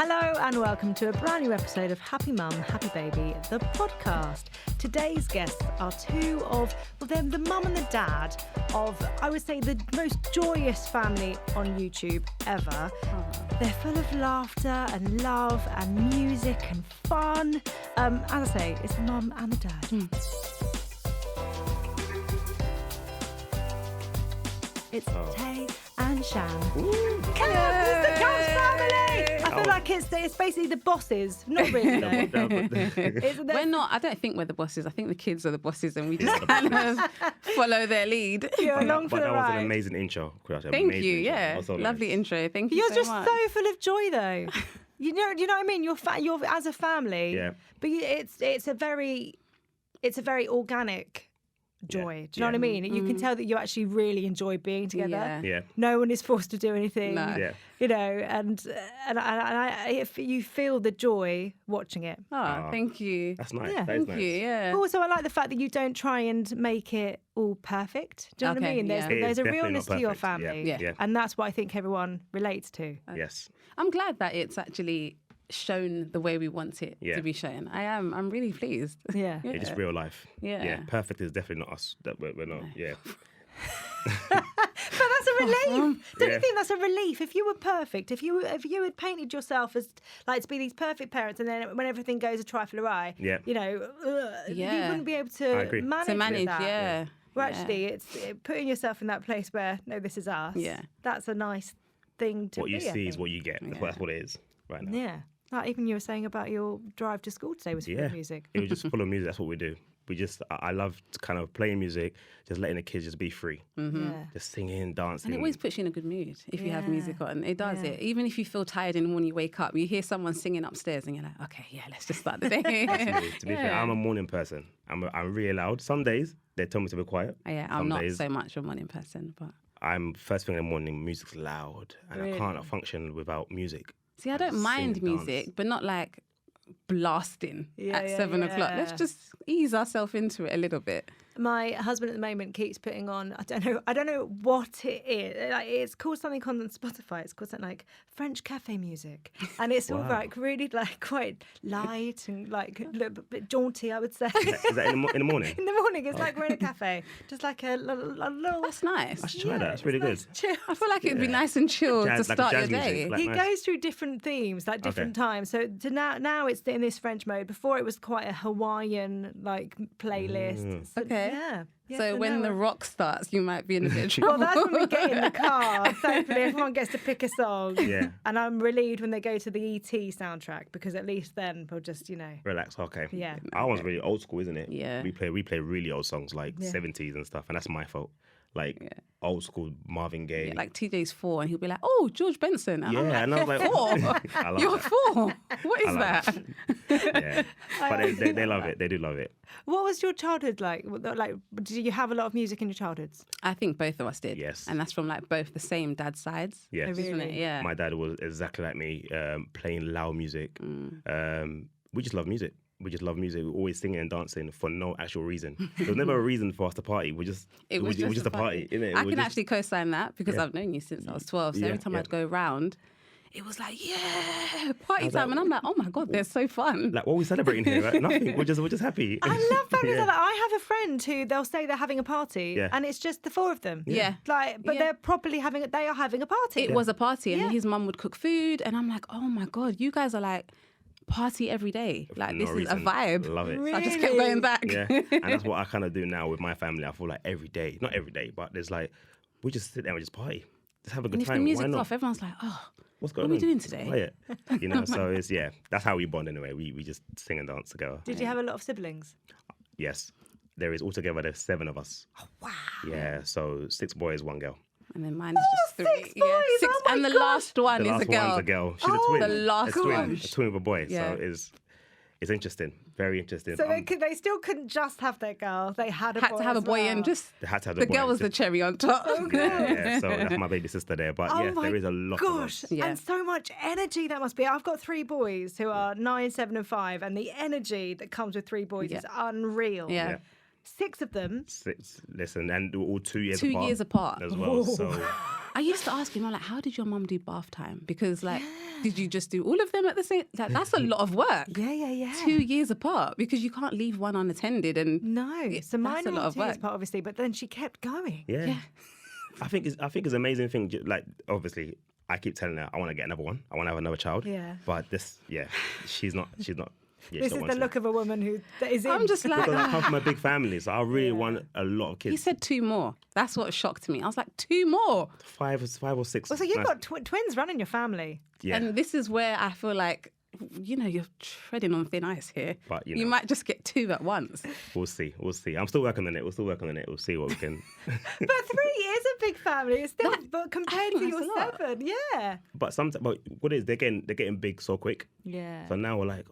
Hello and welcome to a brand new episode of Happy Mum, Happy Baby, the podcast. Today's guests are two of, well, they're the mum and the dad of, I would say, the most joyous family on YouTube ever. They're full of laughter and love and music and fun. As I say, it's the mum and the dad. It's Tay and Shan. Kabs, it's the Kabs family! I feel like it's basically the bosses. Not really, though. We're not, I don't think we're the bosses. I think the kids are the bosses and we just kind of follow their lead. You're along for the that was ride. an amazing intro. Thank you, yeah. So Lovely nice. intro. Thank you You're so just much. so full of joy, though. You know what I mean? You're as a family. Yeah. But it's a very organic joy. Do you know what I mean? You can tell that you actually really enjoy being together. Yeah. No one is forced to do anything. No. Yeah. You know, and if you feel the joy watching it. Oh, thank you. That's nice. Yeah. That is Thank nice. you, yeah. Also, I like the fact that you don't try and make it all perfect. Do you know what I Okay, mean? There's, yeah. It is there's a definitely realness not to your perfect. family. Yeah. And that's what I think everyone relates to. Yes. I'm glad that it's actually shown the way we want it Yeah. to be shown. I'm really pleased. Yeah. It's just real life. Yeah. Yeah. Perfect is definitely not us. That we're not. Yeah. But that's a relief. Don't Yeah. you think that's a relief? If you were perfect, if you had painted yourself as like to be these perfect parents, and then when everything goes a trifle awry, Yeah. you know, you Yeah. wouldn't be able I to agree. manage, To manage, that. yeah. Well, Yeah. actually, it's putting yourself in that place where no, this is us. Yeah. That's a nice thing to What be. you I see is think. what you get. That's what it is right now. Yeah. Like even you were saying about your drive to school today was full Yeah. of music. It was just full of music. That's what we do. I love kind of playing music, just letting the kids just be free. Yeah. Just singing, dancing. And it always puts you in a good mood if you have Yeah. music on. It does Yeah. it. Even if you feel tired in the morning, you wake up, you hear someone singing upstairs and you're like, okay, yeah, let's just start the day. To be fair, I'm a morning person. I'm really loud. Some days they tell me to be quiet. Yeah, I'm Some not days so much a morning person, but I'm first thing in the morning. Music's loud, and I can't function without music. see, I don't Sing, mind dance. music, but not like blasting Yeah, at yeah, 7 o'clock. Let's yeah. just ease ourselves into it a little bit. My husband at the moment keeps putting on, I don't know what it is. Like, it's called something on Spotify. It's called something like French cafe music. And it's all Wow. like really like quite light and like a little bit jaunty, I would say. Is that in the morning? In the morning, it's like we're in a cafe. Just like a little... That's nice. I should try that. That's really good. Chill. I feel like it'd be nice and chill Jazz- to like a start your jazz music, day. like- He nice. goes through different themes, like different times. So to now it's in this French mode. Before it was quite a Hawaiian like playlist. So, Okay. Yeah. Yeah, So when now the it- rock starts, you might be in a bit of Well, trouble. that's when we get in the car. Thankfully, everyone gets to pick a song. Yeah. And I'm relieved when they go to the E.T. soundtrack because at least then we'll just, Relax. Okay. Yeah. Our one's really old school, isn't it? Yeah. We play really old songs like 70s and stuff, and that's my fault. Like old school Marvin Gaye. Yeah, like TJ's 4 and he'll be like, oh, George Benson. And Yeah, I'm and I was like, like, four? I love You're that. 4? What is I love that? Yeah. But they love it. They do love it. What was your childhood like? Like, did you have a lot of music in your childhoods? I think both of us did. Yes. And that's from like both the same dad's sides. Yes. Oh, Isn't it? really? Yeah. My dad was exactly like me, playing loud music. We just love music. We just love music. We're always singing and dancing for no actual reason. There was never a reason for us to party. It was just a party, innit? I can actually co-sign that because I've known you since I was 12. So Yeah, every time yeah. I'd go round, it was like, yeah, party was time. like, and I'm like, oh my God, they're so fun. Like, what are we celebrating here? Right? Nothing. We're just happy. I love families Yeah. like that. I have a friend who they'll say they're having a party Yeah. and it's just the four of them. Yeah. Like, but Yeah. they're properly they are having a party. It was a party and Yeah. his mum would cook food. And I'm like, oh my God, you guys are like party every day. Like, No this is reason. a vibe. Love it. So I just kept going back. Yeah. And that's what I kind of do now with my family. I feel like every day, not every day, but there's like, we just sit there and we just party. Just have a good And if time. the Why music's not? off, everyone's like, oh, What's what going are we on? doing Just today? play it. So it's, that's how we bond anyway. We just sing and dance together. Did you have a lot of siblings? Yes. There is altogether, there's 7 of us. Oh, wow. Yeah. So 6 boys, 1 girl. And then mine is just 3. 6 boys, oh my and the gosh. last one The is last a girl. one's a girl. She's Oh, a twin. the last a twin, one. a twin with a boy. Yeah. So it's interesting. Very interesting. So they still couldn't just have their girl. They had Had to have a as boy well. and just They had to have the boy. girl was the Just- cherry on top. yeah, so that's my baby sister there. But Oh yeah, my there is a lot of gosh, us. Yeah. and so much energy that must be. I've got 3 boys who are 9, 7 and 5 and the energy that comes with 3 boys Yeah. is unreal. Yeah. Yeah. 6 of them. 6, listen, and all 2 years 2 apart. years apart. As well. So I used to ask him, I'm like, how did your mum do bath time? Because like, did you just do all of them at the same? Like, that's a lot of work. Yeah. 2 years apart, because you can't leave one unattended. And No, so mine that's a lot of 2 years work. apart, obviously, but then she kept going. Yeah. I think it's an amazing thing. Like, obviously, I keep telling her I want to get another one. I want to have another child. Yeah. But she's not. Yeah, This is the look of a woman who is in. I'm just like, because I come from a big family, so I really want a lot of kids. he said 2 more. That's what shocked me. I was like, 2 more. five or six. Well, so you've Nice. got twins running your family. Yeah. And this is where I feel like, you're treading on thin ice here. But, you might just get 2 at once. We'll see. I'm still working on it. We'll see what we can. But 3 is a big family. It's still, but compared to think your that's a lot. 7, yeah. But what it is, they're getting big so quick. Yeah. So now we're like,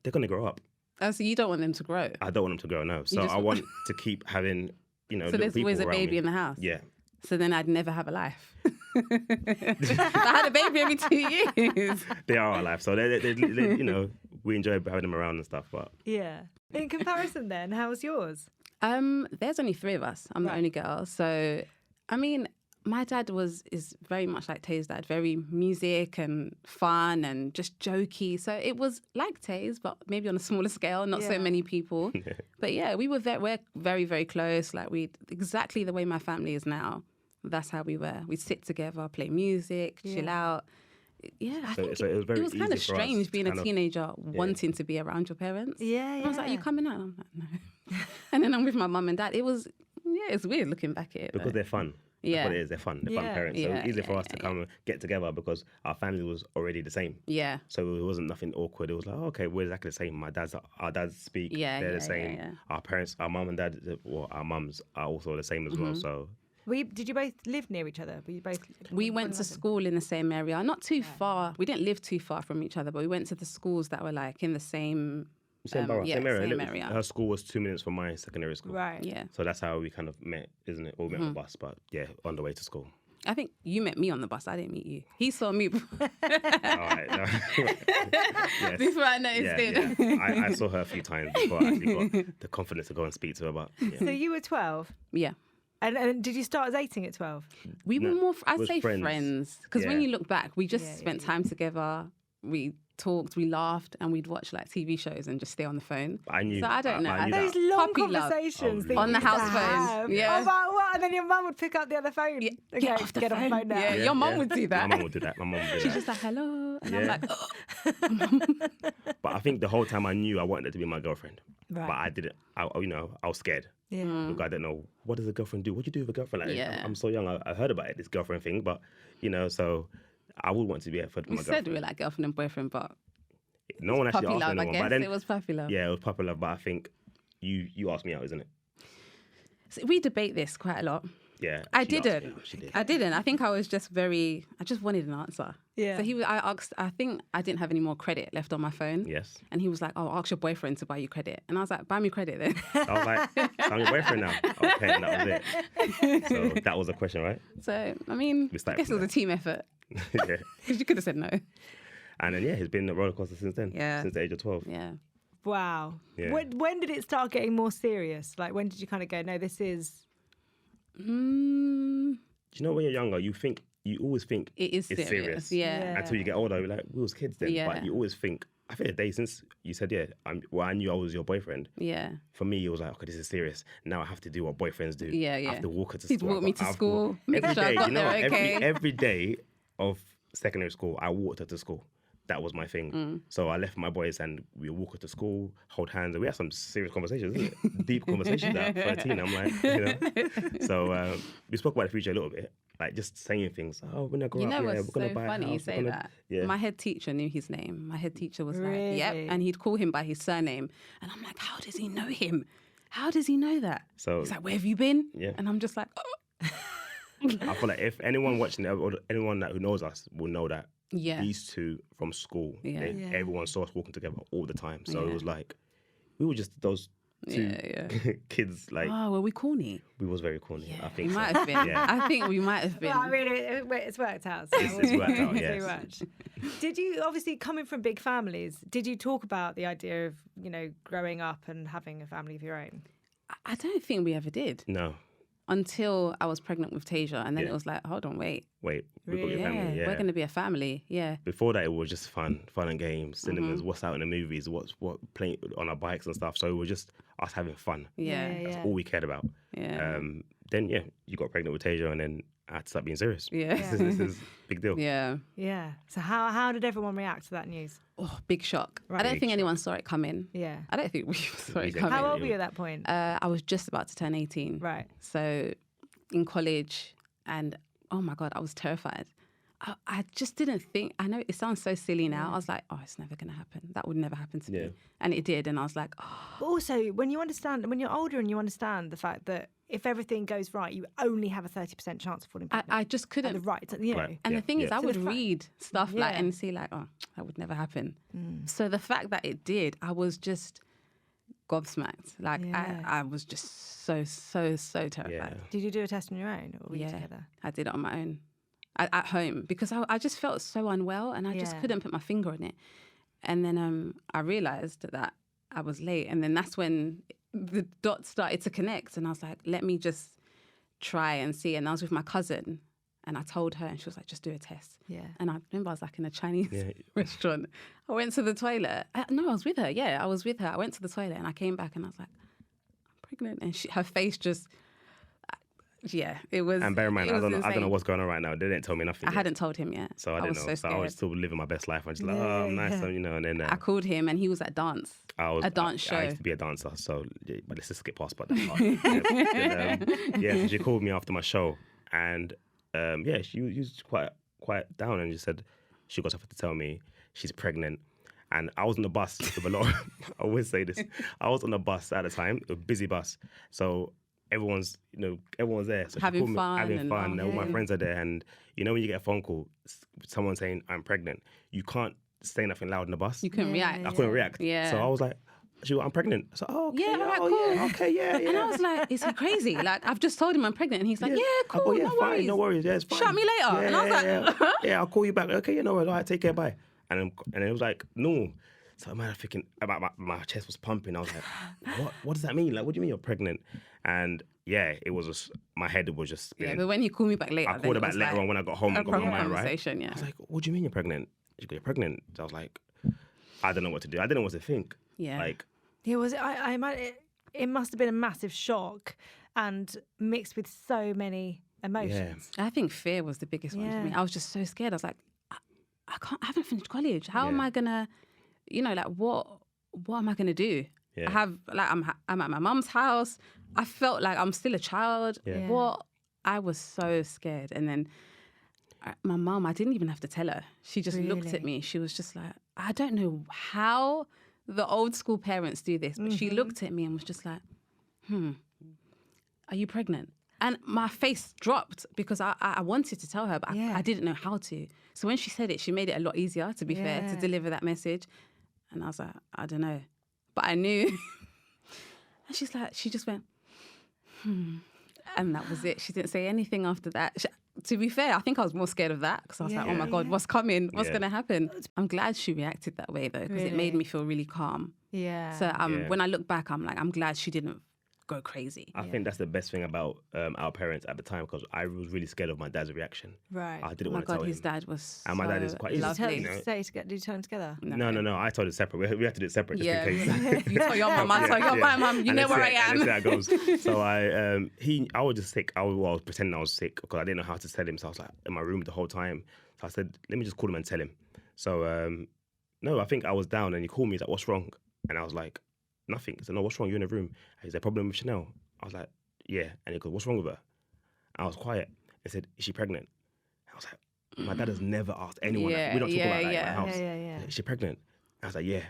they're gonna grow up. Oh, so you don't want them to grow. I don't want them to grow now. So I want to keep having, So little there's always a people around baby me. in the house. Yeah. So then I'd never have a life. I had a baby every 2 years. They are our life. So they we enjoy having them around and stuff. But Yeah. In comparison then, how was yours? There's only 3 of us. I'm the only girl. So, I mean, my dad is very much like Tay's dad, very music and fun and just jokey. So it was like Tay's, but maybe on a smaller scale, not so many people. But yeah, we're very, very close. Like exactly the way my family is now. That's how we were. We'd sit together, play music, chill out. Yeah, I think it was kind of easy for us strange to being a kind of- teenager wanting to be around your parents. Yeah, And I was like, you coming out? I'm like, no. And then I'm with my mum and dad. It's weird looking back at it. because though. they're fun. Yeah. That's what it is. They're fun. They're fun parents. So it's easy for us to come and get together because our family was already the same. Yeah. So it wasn't nothing awkward. It was like, okay, we're exactly the same. Our dads speak. Yeah, they're yeah, the same. yeah. Our parents, our mum and dad, our mums are also the same as well. So Did you both live near each other? Were you both? We went to school in the same area, not too far. We didn't live too far from each other, but we went to the schools that were like in the same borough, same area. Same area. Her school was 2 minutes from my secondary school. Right. Yeah. So that's how we kind of met, isn't it? Or we met on the bus, but yeah, on the way to school. I think you met me on the bus. I didn't meet you. He saw me before, All right. No. Yes. before I noticed it. Yeah. I saw her a few times before I actually got the confidence to go and speak to her. But So you were 12, Yeah. and did you start dating at 12? We were No, more, I'd was say friends. friends. Because when Yeah. you look back, we just spent time together. We talked, we laughed, and we'd watch like TV shows and just stay on the phone. I knew. So I don't know. I knew Those that. long Puppy love. conversations that you On the used to house phone, have. yeah. About what? And then your mum would pick up the other phone. Yeah, Okay, get off the get off the phone now. Yeah, your mum would do that. My mum would do that. She's just like, hello. And I'm Yeah. like, oh. But I think the whole time I knew I wanted her to be my girlfriend. Right. But I didn't. I was scared. Yeah. Look, I don't know, what does a girlfriend do? What do you do with a girlfriend? Like, Yeah. I'm so young. I heard about it, this girlfriend thing, but so I would want to be for We my said girlfriend. we were like girlfriend and boyfriend, but No one actually puppy asked love, I anyone. guess. But then, It was puppy love. yeah, it was puppy love. But I think you asked me out, isn't it? So we debate this quite a lot. Yeah. I she asked me didn't. out, She did. I didn't. I think I was just I just wanted an answer. Yeah. So I asked, I think I didn't have any more credit left on my phone. Yes. And he was like, oh, ask your boyfriend to buy you credit. And I was like, buy me credit then. I was like, I'm your boyfriend now. Okay, and that was it. So that was the question, right? So, I mean, We I started guess it from was a team effort. Yeah. Because you could have said no. And then, yeah, he's been a roller coaster since then. Yeah. Since the age of 12. Yeah. Wow. Yeah. When did it start getting more serious? Like, when did you kind of go, no, this is... Mm, Do you know when you're younger, you always think it is it's serious. Yeah. Yeah. until you get older. You're like, we was kids then. Yeah. But you always think, I think the day since you said, yeah, I knew I was your boyfriend. Yeah. For me, it was like, okay, this is serious. Now I have to do what boyfriends do. Yeah, I yeah. have to walk her to He'd school. walk me to I've school, make every sure I day, got you know, there okay. every day of secondary school, I walked her to school. That was my thing. Mm. So I left my boys and we walk her to school, hold hands, and we had some serious conversations, isn't it? Deep conversations at 13. I'm like, So we spoke about the future a little bit, like just saying things. Oh, when I grow You up, know yeah, what's we're gonna so buy a funny you house, we're say gonna-" that? Yeah. My head teacher knew his name. My head teacher was like, yep. Really? And he'd call him by his surname. And I'm like, how does he know him? How does he know that? So He's like, where have you been? Yeah. And I'm just like, oh. I feel like if anyone watching, or anyone who knows us will know that Yeah. these two from school, Yeah. Yeah. everyone saw us walking together all the time. So Yeah. it was like, we were just those two Yeah, kids, like, Oh, were we corny? we was very corny. I We think so. might have been. Yeah. I think we might have been. Well, I mean, it's worked out. So It's worked out, too yes. much. Did you, obviously, coming from big families, did you talk about the idea of, growing up and having a family of your own? I don't think we ever did. No. until I was pregnant with Tasia. And then Yeah. it was like, hold on, wait. We've got your Really? family. Yeah. We're going to be a family. Yeah. Before that, it was just fun and games, cinemas, what's out in the movies, what playing on our bikes and stuff. So it was just us having fun. Yeah. That's all we cared about. Yeah. Then you got pregnant with Tasia, and then I had to start being serious. Yeah. This is a big deal. Yeah. Yeah. So how did everyone react to that news? Oh, big shock. Right. I don't Big think shock. anyone saw it coming. Yeah. I don't think we saw it Exactly. coming. How old were you at that point? I was just about to turn 18. Right. So in college, and oh my God, I was terrified. I just didn't think, I know it sounds so silly now. I was like, oh, it's never going to happen. That would never happen to me. And it did. And I was like, oh. But also, when you're older and you understand the fact that if everything goes right, you only have a 30% chance of falling pregnant. I just couldn't. The right, you know. Right. And Yeah, the thing is, yeah. I So would the fact- read stuff like Yeah. and see like, oh, that would never happen. So the fact that it did, I was just gobsmacked. Like Yeah. I was just so terrified. Yeah. Did you do a test on your own, or were you together? I did it on my own at home because I just felt so unwell and I just Yeah. couldn't put my finger on it. And then I realised that I was late, and then that's when the dots started to connect, and I was like, let me just try and see. And I was with my cousin, and I told her, and she was like, just do a test. Yeah. And I remember I was like in a Chinese Yeah. restaurant. I went to the toilet. No, I was with her. Yeah, I was with her. I went to the toilet and I came back and I was like, I'm pregnant. And her face just, it was. And bear in mind, it I was don't know insane. what's going on right now. They didn't tell me nothing. I yet. hadn't told him yet. So I didn't was know. so So scared. I was still living my best life. I'm just like, Yeah, oh, nice. yeah. So, and then I called him and he was at dance. A dance show. I used to be a dancer, so but let's just skip past that part. So she called me after my show, and she was quite down, and she said she got something to tell me. She's pregnant, and I was on the bus with a lot. I always say this. I was on the bus at the time, a busy bus, so everyone's there, so she Having called me, fun having and- fun. And all my yeah. friends are there, and when you get a phone call, someone saying I'm pregnant, you can't say nothing loud in the bus. You couldn't react. I couldn't react. Yeah. So I was like, I'm pregnant. So, okay. Yeah, all right, oh, cool. Yeah, okay, yeah. And I was like, is he crazy? Like, I've just told him I'm pregnant. And he's like, yeah, I go, cool, yeah, no fine, worries. no worries. Yeah, it's fine. Shout me later. Yeah, And I was like, yeah. Yeah, I'll call you back. Okay, no worries. All right, take care, bye. And it was like, no. So I'm thinking about my chest was pumping. I was like, what does that mean? Like, what do you mean you're pregnant? And yeah, it was just, my head was just spinning. yeah, but when he called me back later, I then called her it back was later like on when I got home. a I got proper my mind right. conversation, yeah. I was like, what do you mean you're pregnant? She go, you're pregnant. So I was like, I don't know what to do. I didn't know what to think. Yeah. Like, Yeah, was it? It must have been a massive shock and mixed with so many emotions. I think fear was the biggest one for me. Yeah. I was just so scared. I was like, I haven't finished college. How am I gonna, what am I gonna do? Yeah. I have I'm at my mum's house. I felt like I'm still a child. Yeah. What? I was so scared. And then my mum, I didn't even have to tell her. She just looked at Really? me. She was just like, I don't know how the old school parents do this, but she looked at me and was just like, are you pregnant? And my face dropped because I wanted to tell her, but Yeah. I didn't know how to. So when she said it, she made it a lot easier, to be fair, to Yeah. deliver that message. And I was like, I don't know. But I knew. And she just went, and that was it. She didn't say anything after that. To be fair, I think I was more scared of that because I was like, oh my God, what's coming? What's going to happen? I'm glad she reacted that way though, because it made Really? me feel really calm. Yeah. So Yeah. when I look back, I'm like, I'm glad she didn't go crazy. I think that's the best thing about our parents at the time, because I was really scared of my dad's reaction. Right. I Oh didn't my want to God, tell his him. dad was And my dad is so quite- he's Did lovely. you did you tell him together? No. I told it separate. We had to do it separate just Yeah, in case. you tell your mum, I tell your mum, you And know let's where I see- and am. let's see how it goes. So I was just sick. I was pretending I was sick because I didn't know how to tell him. So I was like in my room the whole time. So I said, let me just call him and tell him. So no, I think I was down and he called me. He's like, what's wrong? And I was like, nothing. He said, no, what's wrong? You're in a room. Is there a problem with Chanel? I was like, yeah. And he goes, what's wrong with her? I was quiet. He said, is she pregnant? I was like, my dad has never asked anyone. Yeah, We don't talk yeah, about that yeah. in my house. Yeah. Is she pregnant? I was like, yeah.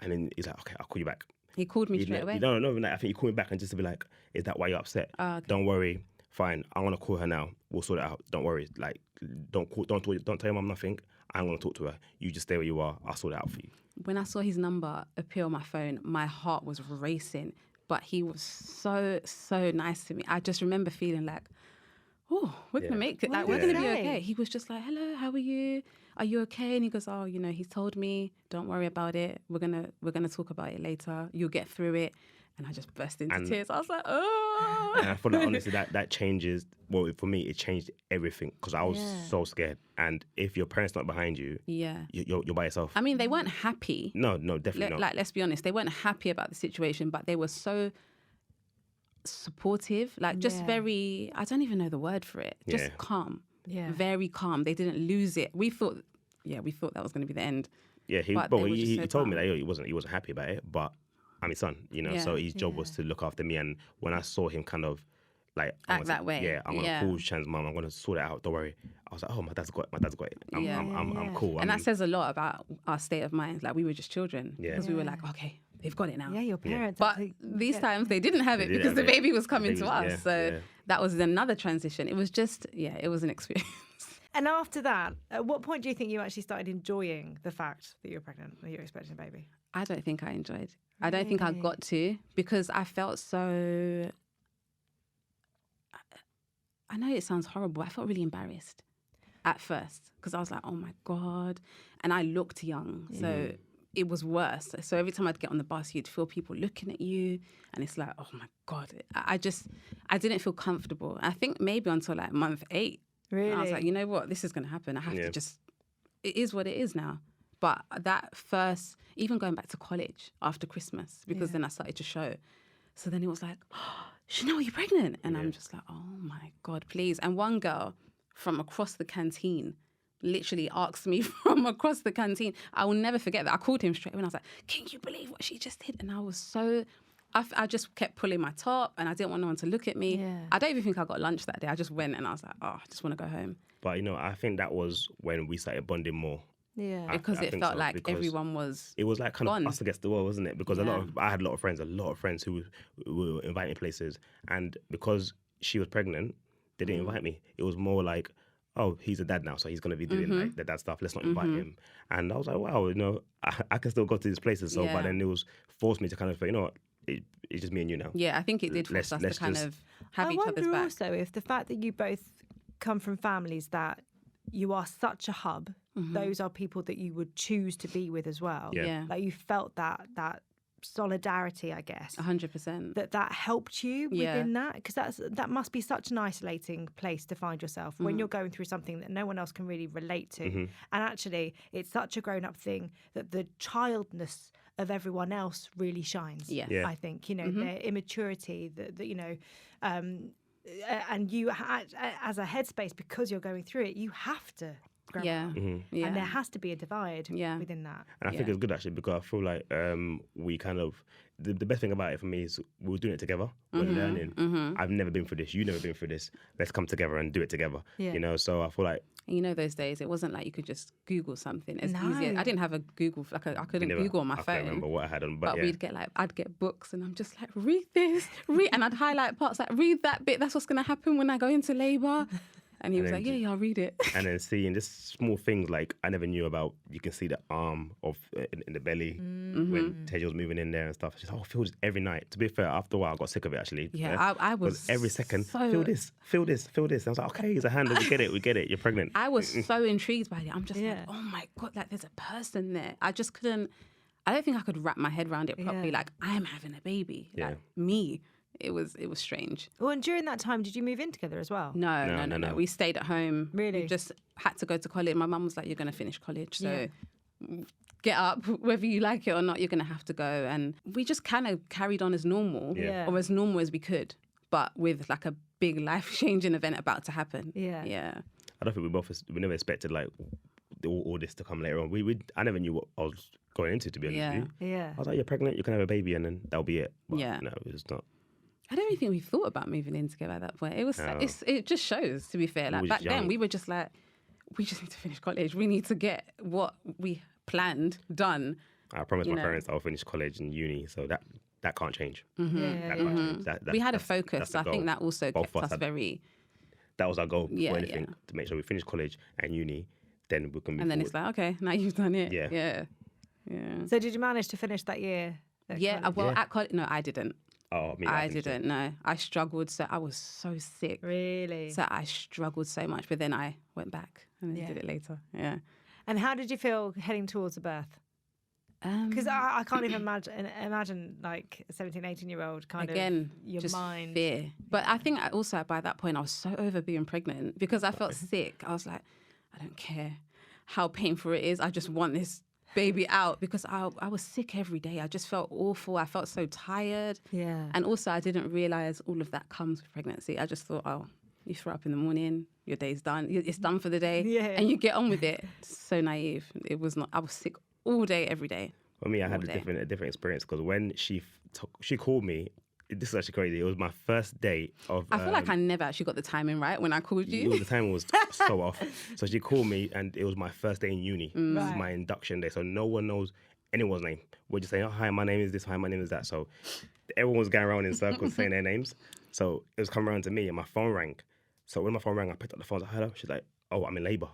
And then he's like, okay, I'll call you back. He called me straight away. No, I think he called me back and just to be like, is that why you're upset? Oh, okay. Don't worry. Fine. I'm going to call her now. We'll sort it out. Don't worry. Like, don't tell your mum nothing. I'm going to talk to her. You just stay where you are. I'll sort it out for you. When I saw his number appear on my phone, my heart was racing. But he was so nice to me. I just remember feeling like, oh, we're going to make it. Like, we're going to be okay. He was just like, hello, how are you? Are you okay? And he goes, oh, he's told me, don't worry about it. We're gonna talk about it later. You'll get through it. And I just burst into tears. I was like, oh. And I feel like, honestly, that changes. Well, for me, it changed everything because I was so scared. And if your parents not behind you, you're by yourself. I mean, they weren't happy. No, definitely not. Like, let's be honest, they weren't happy about the situation, but they were so supportive. Like, just very, I don't even know the word for it. Just calm. Yeah. Very calm. They didn't lose it. We thought that was going to be the end. Yeah, he told me that he wasn't happy about it, but I'm his son, so his job was to look after me. And when I saw him kind of like act that way, I'm gonna call Chan's mum. I'm gonna sort it out. Don't worry. I was like, oh, my dad's got it. I'm cool. And that says a lot about our state of mind. Like, we were just children because we were like, okay, they've got it now. Yeah, your parents. But these times they didn't have it because the baby was coming to us. So that was another transition. It was just, it was an experience. And after that, at what point do you think you actually started enjoying the fact that you're pregnant, that you're expecting a baby? I don't think I enjoyed. I don't think I got to, because I felt so... I know it sounds horrible. I felt really embarrassed at first because I was like, oh my God. And I looked young. So it was worse. So every time I'd get on the bus, you'd feel people looking at you. And it's like, oh my God. I didn't feel comfortable. I think maybe until like month 8. Really? And I was like, you know what? This is going to happen. I have to just... It is what it is now. But that first, even going back to college after Christmas, because then I started to show. So then it was like, oh, Chanel, you're pregnant. And I'm just like, oh my God, please. And one girl from across the canteen literally asked me from across the canteen. I will never forget that. I called him straight away and I was like, can you believe what she just did? And I was so... I just kept pulling my top and I didn't want no one to look at me. Yeah. I don't even think I got lunch that day. I just went and I was like, oh, I just want to go home. But, I think that was when we started bonding more. Yeah, because it felt like everyone was... It was like kind of us against the world, wasn't it? Because I had a lot of friends who were inviting me places. And because she was pregnant, they didn't invite me. It was more like, oh, he's a dad now, so he's going to be doing like the dad stuff. Let's not invite him. And I was like, wow, I can still go to these places. So, but then it was forced me to kind of say, you know what, it's just me and you now. Yeah, I think it did force us to kind of have each other's back. I wonder also if the fact that you both come from families that you are such a hub, those are people that you would choose to be with as well. Yeah. Like you felt that solidarity, I guess. 100%. That helped you within that, because that must be such an isolating place to find yourself when you're going through something that no one else can really relate to. And actually, it's such a grown-up thing that the childness of everyone else really shines. Yeah. I think, their immaturity, and you as a headspace, because you're going through it, you have to grow up. And there has to be a divide within that. And I think it's good actually, because I feel like we kind of, the best thing about it for me is we were doing it together. We're learning. I've never been through this. You've never been through this. Let's come together and do it together. So I feel like... those days, it wasn't like you could just Google something as easy. I didn't have a Google, I couldn't Google on my phone. I can't remember what I had on, but we'd get I'd get books and I'm just like, read this, and I'd highlight parts, like, read that bit, that's what's going to happen when I go into labour. And he was like, yeah, I'll read it. And then seeing just small things like I never knew about. You can see the arm in the belly when Tej was moving in there and stuff. Just, I feel this every night. To be fair, after a while, I got sick of it actually. Yeah, I was every second, feel this. And I was like, okay, it's a hand. We get it. You're pregnant. I was so intrigued by it. I'm just like, oh my God, like there's a person there. I just couldn't, I don't think I could wrap my head around it properly. Like, I am having a baby. Like, me. It was strange. Well, and during that time, did you move in together as well? No. We stayed at home. Really? We just had to go to college. My mum was like, you're going to finish college, so get up. Whether you like it or not, you're going to have to go. And we just kind of carried on as normal, or as normal as we could, but with like a big life-changing event about to happen. Yeah. I don't think we never expected like all this to come later on. I never knew what I was going into, to be honest with you. Yeah. I was like, you're pregnant, you can have a baby, and then that'll be it. But no, it was not. I don't even think we thought about moving in together at that point. It was it just shows, to be fair. Like back then, we were just like, we just need to finish college. We need to get what we planned done. I promised my parents I'll finish college and uni, so that can't change. That can't change. We had a focus. I think that also kept us very... That was our goal before anything, to make sure we finish college and uni, then we can move And then forward. It's like, okay, now you've done it. Yeah. So did you manage to finish that year? At college, no, I didn't. Oh, me, I didn't, no. I struggled, so I was so sick. Really? So I struggled so much, but then I went back and then did it later. Yeah. And how did you feel heading towards the birth? Because I can't even imagine like a 17, 18-year-old kind of your just mind. fear. But I think also by that point I was so over being pregnant because I felt sick. I was like, I don't care how painful it is. I just want this baby out because I was sick every day. I just felt awful. I felt so tired. Yeah. And also I didn't realise all of that comes with pregnancy. I just thought, oh, you throw up in the morning, your day's done. It's done for the day. Yeah. And you get on with it. So naive. It was not. I was sick all day, every day. For me, I had a different experience because when she called me, this is actually crazy. It was my first day of. I feel like I never actually got the timing right when I called you. The timing was so off. So she called me, and it was my first day in uni. This is my induction day, so no one knows anyone's name. We're just saying, "Oh, hi, my name is this. Hi, my name is that." So everyone was going around in circles saying their names. So it was coming around to me, and my phone rang. So when my phone rang, I picked up the phone. I was like, "Hello." She's like, "Oh, I'm in labour."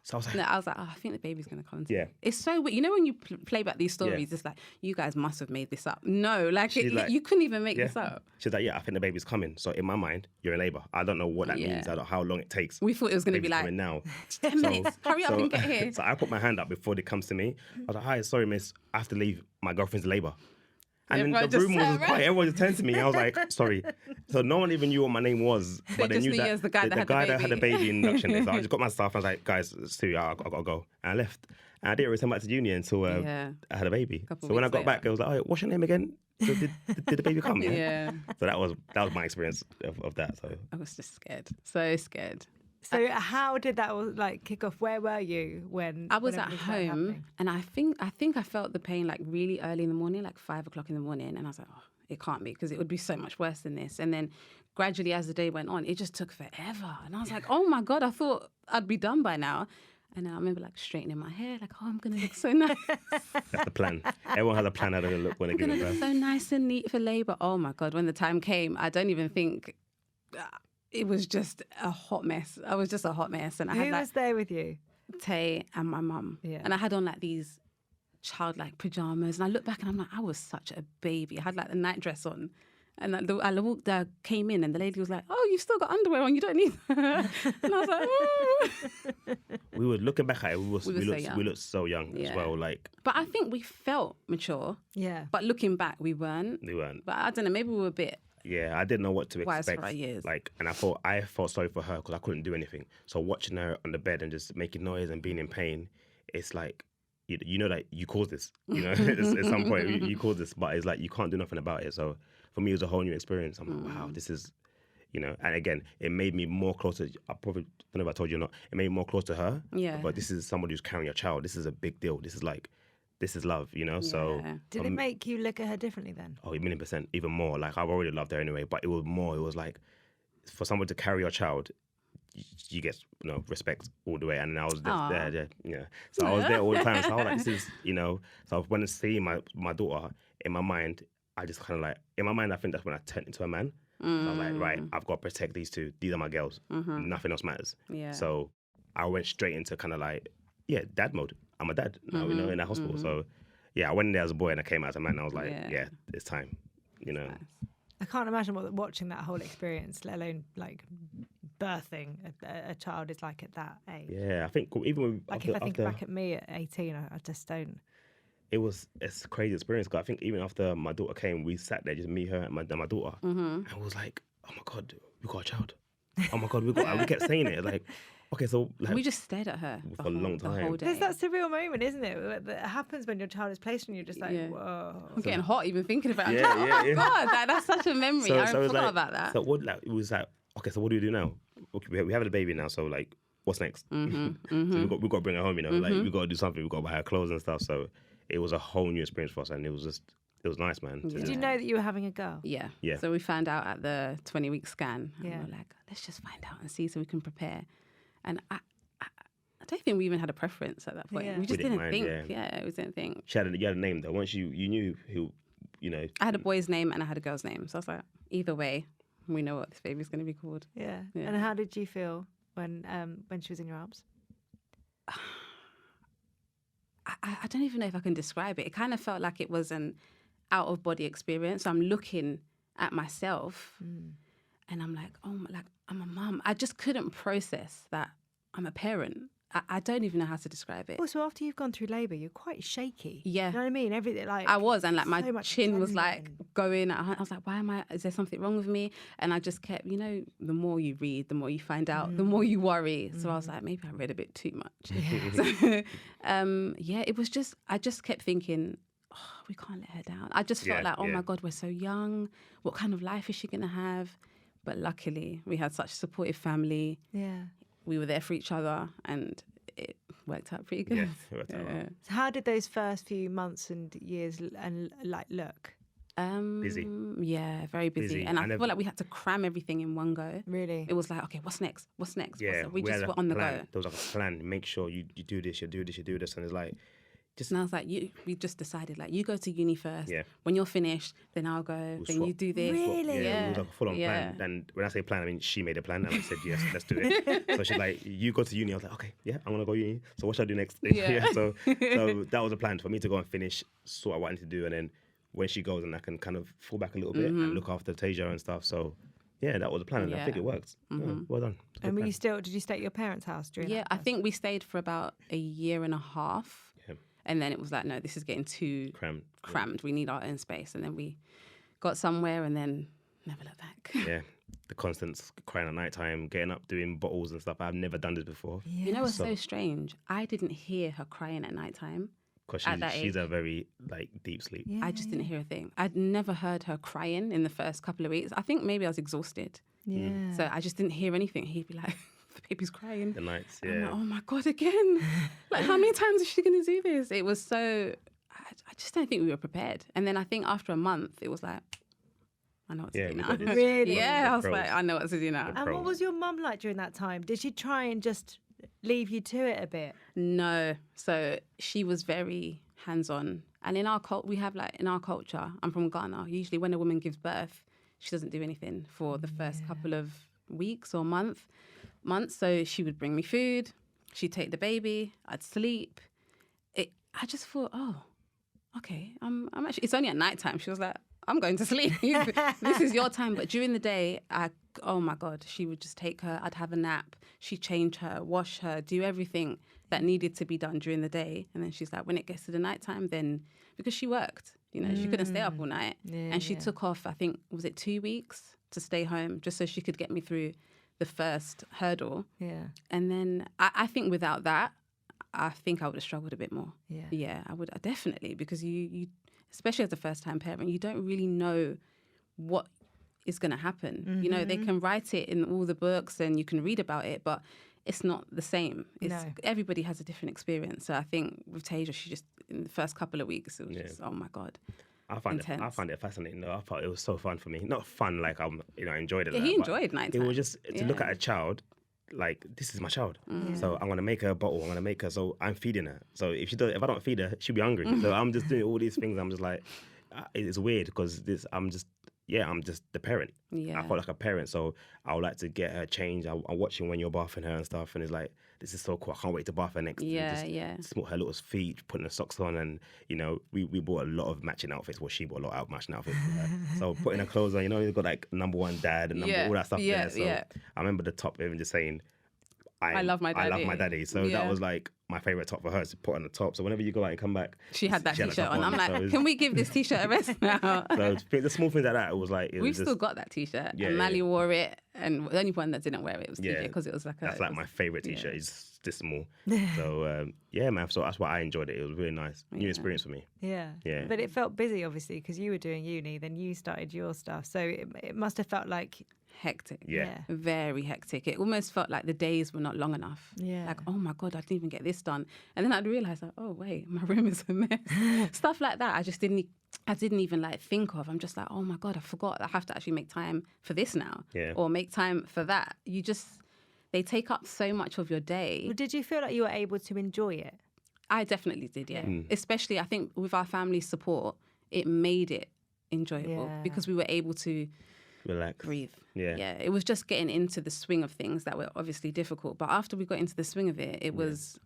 So I was like, no, I was like, oh, I think the baby's going to come. Yeah. It's so weird. You know when you play back these stories, it's like, you guys must have made this up. No, like, you couldn't even make this up. She's like, yeah, I think the baby's coming. So in my mind, you're in labour. I don't know what that means. I don't know how long it takes. We thought it was going to be like, now. 10 minutes, hurry up and get here. So I put my hand up before they comes to me. I was like, hi, sorry, miss, I have to leave. My girlfriend's in labour. And then the room was quiet. Everyone just turned to me. I was like, sorry. So no one even knew what my name was. But they knew that the guy that had the baby induction day. So I just got my stuff. I was like, guys, it's too, I got to go. And I left. And I didn't return back to uni until I had a baby. So when I got back, I was like, oh, what's your name again? So did the baby come? Yeah. So that was my experience of that. So I was just scared. So scared. So how did that all like kick off? Where were you when I was at home? And I think I felt the pain like really early in the morning, like 5 o'clock in the morning, and I was like, oh, it can't be because it would be so much worse than this. And then gradually, as the day went on, it just took forever, and I was like, oh my god, I thought I'd be done by now. And then I remember like straightening my hair, like, oh, I'm gonna look so nice. That's the plan. Everyone has a plan how they're gonna look when they give birth. Look so nice and neat for labour. Oh my god, when the time came, I don't even think. It was just a hot mess. I was just a hot mess. And Who was there with you? Tay and my mum. Yeah. And I had on like these childlike pajamas. And I look back and I'm like, I was such a baby. I had like the night dress on. And I came in and the lady was like, oh, you've still got underwear on. You don't need that. And I was like, ooh. We were looking back at it. We looked so young as well. Like, but I think we felt mature. Yeah. But looking back, we weren't. But I don't know, maybe we were a bit. Yeah, I didn't know what to expect. For our years. Like, and I felt sorry for her because I couldn't do anything. So watching her on the bed and just making noise and being in pain, it's like, you know that you caused this. You know, at some point you caused this, but it's like you can't do nothing about it. So for me, it was a whole new experience. I'm like, wow, this is, you know. And again, it made me more closer. I probably don't know if I told you or not. It made me more close to her. Yeah. But this is somebody who's carrying a child. This is a big deal. This is love, you know? Yeah. So did it make you look at her differently then? Oh, 1,000,000%, even more. Like, I've already loved her anyway, but it was more. It was like, for someone to carry your child, you get, you know, respect all the way. And I was just there, yeah. So I was there all the time. So I was like, this is, you know. So when I see my daughter, in my mind, I just kind of like, in my mind, I think that's when I turned into a man. So I was like, right, I've got to protect these two. These are my girls. Nothing else matters. Yeah. So I went straight into kind of like, dad mode. I'm a dad now, you know, in that hospital. So, I went in there as a boy and I came out as a man. And I was like, it's time, you know. Nice. I can't imagine what watching that whole experience, let alone like birthing a child, is like at that age. Yeah, I think even like if I think back at me at 18, I just don't. It's a crazy experience because I think even after my daughter came, we sat there, just me, her, and my daughter, and it was like, oh my god, we got a child. Oh my god, we kept saying it like. Okay, so like, we just stared at her for a long time. The whole day. There's that surreal moment, isn't it? That happens when your child is placed and you're just like, whoa. I'm getting hot even thinking about it. Oh my God, that's such a memory. I forgot about that. So it was like, okay, so what do we do now? Okay, we have a baby now, so like, what's next? So we've got to bring her home, you know, like we've got to do something. We've got to buy her clothes and stuff. So it was a whole new experience for us, and it was nice, man. Did you know that you were having a girl? Yeah. So we found out at the 20-week scan. And we were like, let's just find out and see so we can prepare. And I don't think we even had a preference at that point. Yeah. We just didn't mind, think. Yeah, we didn't think. You had a name though. Once you knew who, you know. I had a boy's name and I had a girl's name. So I was like, either way, we know what this baby's going to be called. Yeah. And how did you feel when she was in your arms? I don't even know if I can describe it. It kind of felt like it was an out-of-body experience. So I'm looking at myself and I'm like, oh, like I'm a mum. I just couldn't process that I'm a parent. I don't even know how to describe it. Also, after you've gone through labour, you're quite shaky. Yeah. You know what I mean? Everything like I was, and like my so much chin was adrenaline. like going. I was like, is there something wrong with me? And I just kept, the more you read, the more you find out, the more you worry. So I was like, maybe I read a bit too much. So, it was just, I just kept thinking, we can't let her down. I just felt like, oh my God, we're so young. What kind of life is she going to have? But luckily, we had such a supportive family. Yeah. We were there for each other, and it worked out pretty good. Yeah, it worked out well. So how did those first few months and years look? Busy. Yeah, very busy. And I feel like we had to cram everything in one go. Really? It was like, okay, what's next? Yeah, we just were on the plan. go. There was like a plan. Make sure you do this, you do this, you do this. And it's like, And I was like, we just decided, like, you go to uni first. Yeah. When you're finished, then I'll go. Then you do this. Really? Yeah, it was like a full-on plan. And when I say plan, I mean, she made a plan and I said, yes, let's do it. So she's like, you go to uni. I was like, okay, yeah, I'm going to go uni. So what should I do next? So that was a plan for me to go and finish, sort out what I need to do. And then when she goes, and I can kind of fall back a little bit and look after Tasia and stuff. So yeah, that was the plan, and I think it worked. Yeah, well done. And did you stay at your parents' house during that? I think we stayed for about a year and a half. Yeah. And then it was like, no, this is getting too crammed. We need our own space. And then we got somewhere and then never looked back. Yeah. The constant crying at night time, getting up, doing bottles and stuff. I've never done this before. Yeah. You know what's so strange? I didn't hear her crying at night time. Because she's a very deep sleep. Yeah, I just didn't hear a thing. I'd never heard her crying in the first couple of weeks. I think maybe I was exhausted. Yeah. So I just didn't hear anything. He'd be like, the baby's crying. The nights, I'm like, oh my God, again. Like, how many times is she going to do this? It was so, I just don't think we were prepared. And then I think after a month, it was like, I know what to do now. Really? Yeah, I was like, I know what to do now. And what was your mum like during that time? Did she try and just leave you to it a bit? No. So she was very hands-on. And in our we have in our culture, I'm from Ghana, usually when a woman gives birth, she doesn't do anything for the first couple of weeks or months. So she would bring me food, she'd take the baby, I'd sleep. I just thought, oh, okay, I'm actually, it's only at night time. She was like, I'm going to sleep. This is your time. But during the day, oh my God, she would just take her, I'd have a nap, she'd change her, wash her, do everything that needed to be done during the day. And then she's like, when it gets to the nighttime, then, because she worked, she couldn't stay up all night. And she took off, I think, was it 2 weeks to stay home just so she could get me through the first hurdle. Yeah. And then I think without that, I think I would have struggled a bit more. Yeah. Yeah, I would definitely, because you especially as a first-time parent, you don't really know what is going to happen. Mm-hmm. They can write it in all the books and you can read about it, but it's not the same. Everybody has a different experience. So I think with Tasia, she just, in the first couple of weeks, it was just, oh my God. I find it fascinating though. I thought it was so fun for me. Not fun like I enjoyed it. Yeah, he enjoyed nighttime. It was just to look at a child, like, this is my child. So I'm gonna make her a bottle. I'm gonna make her. So I'm feeding her. So if I don't feed her, she'll be hungry. So I'm just doing all these things. I'm just like, it's weird because I'm just the parent. Yeah. I felt like a parent. So I would like to get her changed. I'm watching when you're bathing her and stuff, and it's like, this is so cool. I can't wait to bath her next. Smooth her little feet, putting her socks on, and we bought a lot of matching outfits. Well, she bought a lot of matching outfits. So putting her clothes on, you've got like number one dad and all that stuff there. So I remember the top even just saying, I love my daddy. I love my daddy. So that was like my favorite top for her to put on the top. So whenever you go out and come back, she had that t-shirt on. I'm like, can we give this t-shirt a rest now? So the small things like that, it was like, we've still got that t-shirt. And Mally wore it, and the only one that didn't wear it was TJ, because it was like that's my favorite t-shirt. It's this small. So man. So that's why I enjoyed it. It was really nice, new experience for me. Yeah. But it felt busy, obviously, because you were doing uni, then you started your stuff. So it must have felt like hectic. Yeah. Very hectic. It almost felt like the days were not long enough. Yeah. Like, oh my God, I didn't even get this done. And then I'd realise, like, oh wait, my room is a mess. Stuff like that. I didn't even like think of. I'm just like, oh my God, I forgot. I have to actually make time for this now. Yeah. Or make time for that. They take up so much of your day. Well, did you feel like you were able to enjoy it? I definitely did, yeah. Especially, I think, with our family's support, it made it enjoyable because we were able to relax, breathe. Yeah. It was just getting into the swing of things that were obviously difficult. But after we got into the swing of it, it was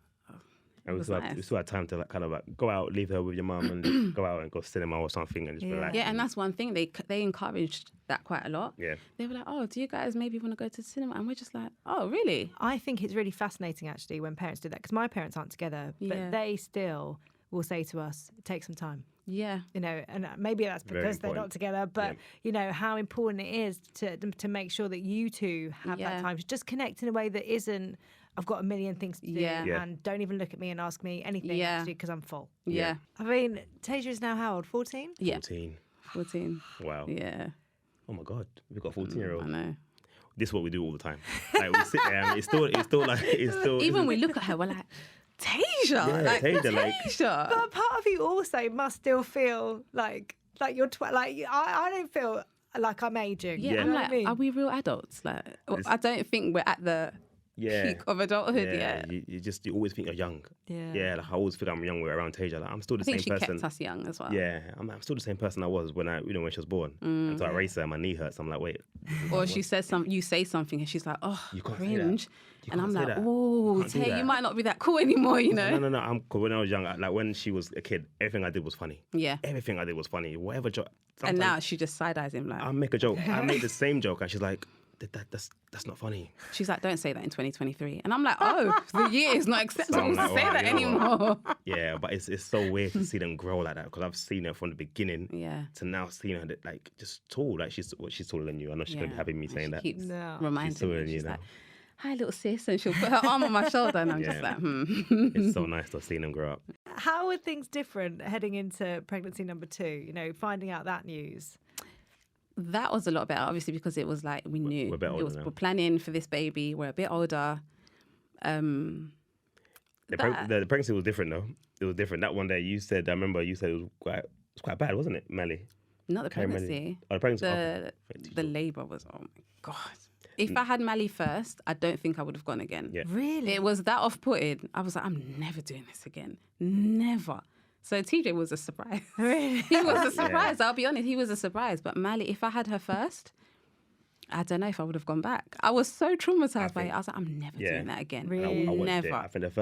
And was we still had time to like kind of like go out, leave her with your mum, and just go out and go cinema or something and just relax. Yeah, and that's one thing they encouraged that quite a lot. Yeah. They were like, "Oh, do you guys maybe want to go to the cinema?" And we're just like, "Oh, really?" I think it's really fascinating actually when parents do that, because my parents aren't together, but they still will say to us, "Take some time." Yeah. You know, and maybe that's because they're not together, but you know how important it is to make sure that you two have that time to just connect in a way that isn't, I've got a million things to do and don't even look at me and ask me anything to do because I'm full. Yeah. I mean, Tasia is now how old? 14? Yeah. 14. Wow. Yeah. Oh my God, we've got 14-year-olds. I know. This is what we do all the time. Like we sit there and it's still. Even we look at her, we're like, Tasia, yeah, Tasia. But part of you also must still feel like you're I don't feel like I'm aging. Yeah, I'm like, are we real adults? Like, I don't think we're at the peak of adulthood yet. You always think you're young. Yeah. Like I always think I'm young. We're around Tasia. Like I'm still the same person. I think she kept us young as well. Yeah, I'm still the same person I was when when she was born. And so I race her, and my knee hurts. I'm like, wait. Or she says something, you say something, and she's like, oh, you can't cringe. And I'm like, that. oh, Tay, you might not be that cool anymore, you know? No. When I was young, like when she was a kid, everything I did was funny. Yeah. Everything I did was funny. Whatever joke. And now she just side-eyes him like. I make a joke. I make the same joke, and she's like, that's not funny. She's like, don't say that in 2023. And I'm like, oh, the year is not acceptable to say that anymore. Yeah, but it's so weird to see them grow like that, because I've seen her from the beginning to now seeing her like just tall. Like she's taller than you. I know she's going to be having me saying that. Keeps reminding me. She's now. like, hi, little sis. And she'll put her arm on my shoulder and I'm just like, It's so nice to see them grow up. How are things different heading into pregnancy number 2? You know, finding out that news. That was a lot better, obviously, because it was like we knew we're planning for this baby. We're a bit older. The pregnancy was different though. It was different. That one day I remember you said it was quite bad, wasn't it, Melly? Not the pregnancy. Oh, the pregnancy. The labour was, oh my God. If I had Mally first, I don't think I would have gone again. Yeah. Really? It was that off-putting. I was like, I'm never doing this again. Never. So TJ was a surprise. Really? He was a surprise. I'll be honest, he was a surprise. But Mally, if I had her first, I don't know if I would have gone back. I was so traumatized by it. I was like, I'm never doing that again. Really? I never. I think that's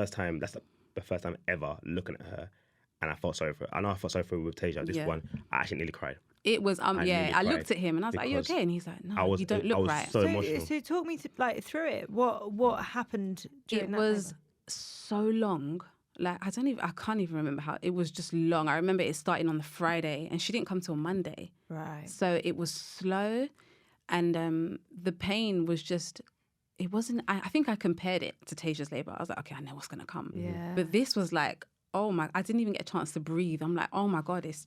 the first time ever looking at her, and I felt sorry for her. I know I felt sorry for her with Tasia. This one, I actually nearly cried. It was, I looked at him and I was like, are you okay? And he's like, no, you don't look right. So emotional. So talk me through it. What happened during that? It was so long. Like, I can't even remember how. It was just long. I remember it starting on the Friday and she didn't come till Monday. Right. So it was slow and the pain was just, it wasn't, I think I compared it to Tasia's labour. I was like, okay, I know what's going to come. Yeah. But this was like, I didn't even get a chance to breathe. I'm like, oh my God, it's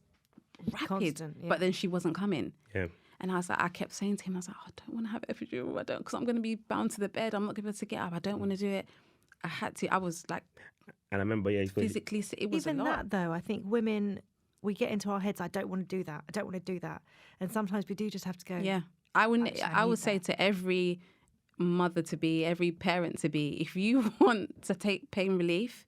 rapid. Constant, But then she wasn't coming. Yeah. And I was like, I kept saying to him, I was like, I don't want to have epidural. I don't, because I'm going to be bound to the bed. I'm not going to be able to get up. I don't want to do it. I had to. I was like, and I remember, physically, it was even a lot. that though. I think women, we get into our heads. I don't want to do that. I don't want to do that. And sometimes we do just have to go. Yeah, I would say to every mother to be, every parent to be, if you want to take pain relief,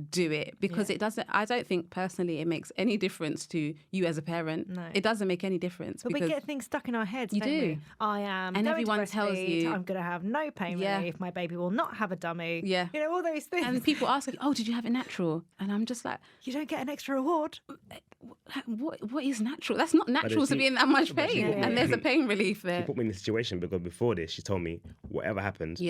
do it, because I don't think personally it makes any difference to you as a parent. No. It doesn't make any difference. But we get things stuck in our heads, you don't do. we? I am and going everyone to tells you I'm going to have no pain relief. My baby will not have a dummy. Yeah. You know, all those things. And people ask you, oh, did you have it natural? And I'm just like, you don't get an extra reward. What is natural? That's not natural to be in that much pain. And there's a pain relief there. She put me in this situation because before this, she told me, whatever happens,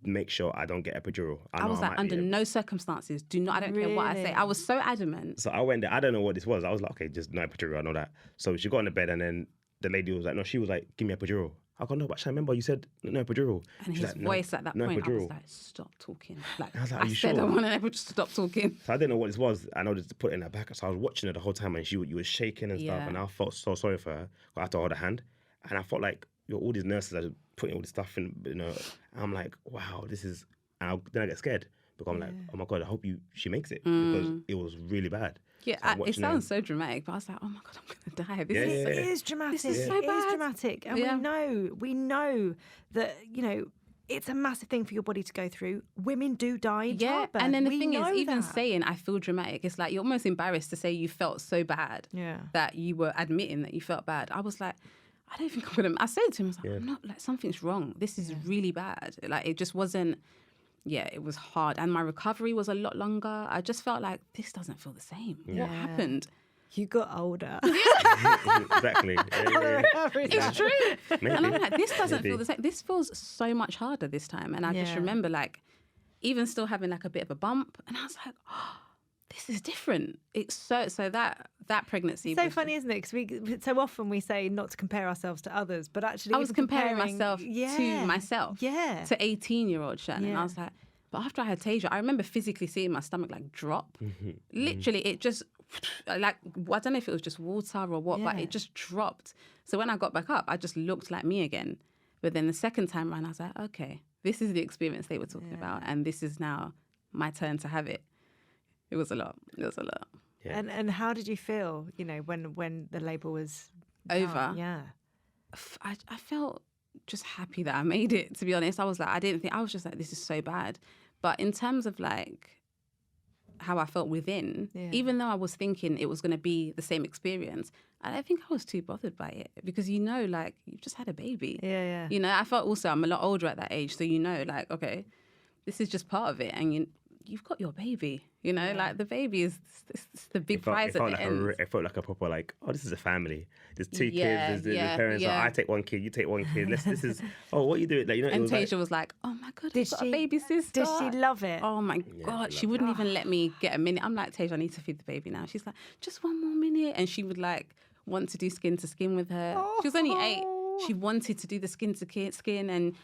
make sure I don't get epidural. I was like, under no circumstances, do not, I don't care what I say. I was so adamant. So I went there, I don't know what this was. I was like, okay, just no epidural, I know that. So she got in the bed and then the lady was like, no, she was like, give me epidural. I go, no, but I remember you said no epidural. And his voice at that point, I was like, stop talking. Like, I was like, I said I want an epidural, stop talking. So I didn't know what this was. I know just put it in her back. So I was watching her the whole time and you was shaking and stuff. And I felt so sorry for her. I had to hold her hand. And I felt like all these nurses are putting all this stuff in, you know. I'm like, wow, this is... And then I get scared because I'm like, oh my God, I hope she makes it because it was really bad. Yeah, so it sounds so dramatic, but I was like, oh my God, I'm going to die. It is dramatic. This is so bad. It is dramatic. And we know that, you know, it's a massive thing for your body to go through. Women do die in childbirth. And then the thing is, even saying I feel dramatic, it's like you're almost embarrassed to say you felt so bad that you were admitting that you felt bad. I was like, I don't think I'm going to... I said to him, I was like, I'm not, like, something's wrong. This is really bad. Like, it just wasn't... yeah, it was hard. And my recovery was a lot longer. I just felt like, this doesn't feel the same. Yeah. What happened? You got older. Exactly. It's true. Maybe. And I'm like, this doesn't feel the same. This feels so much harder this time. And I just remember like even still having like a bit of a bump. And I was like, oh, this is different. It's so that pregnancy. So funny, isn't it? Because so often we say not to compare ourselves to others, but actually I was comparing myself to myself, yeah, to 18-year-old Shannon. Yeah. I was like, but after I had Tasia, I remember physically seeing my stomach like drop. Literally, it just like, I don't know if it was just water or what, but it just dropped. So when I got back up, I just looked like me again. But then the second time around, I was like, okay, this is the experience they were talking about, and this is now my turn to have it. It was a lot. It was a lot. Yeah. And how did you feel, you know, when the labour was Over? done? Yeah. I felt just happy that I made it, to be honest. I was like, I was just like, this is so bad. But in terms of like how I felt within, even though I was thinking it was going to be the same experience, I don't think I was too bothered by it because, you know, like you've just had a baby. Yeah. You know, I felt also I'm a lot older at that age. So, you know, like, okay, this is just part of it. And you've got your baby, you know, like the baby is it's the big prize at the end. It felt like a proper like, oh, this is a family. There's two kids. There's the parents. Yeah. Like, I take one kid, you take one kid. This is what you do. Like, you know, and it was Tasia was like, oh my God, you've got a baby sister. Did she love it? Oh my God, she wouldn't even let me get a minute. I'm like, Tasia, I need to feed the baby now. She's like, just one more minute. And she would like want to do skin to skin with her. She was only 8. She wanted to do the skin to skin and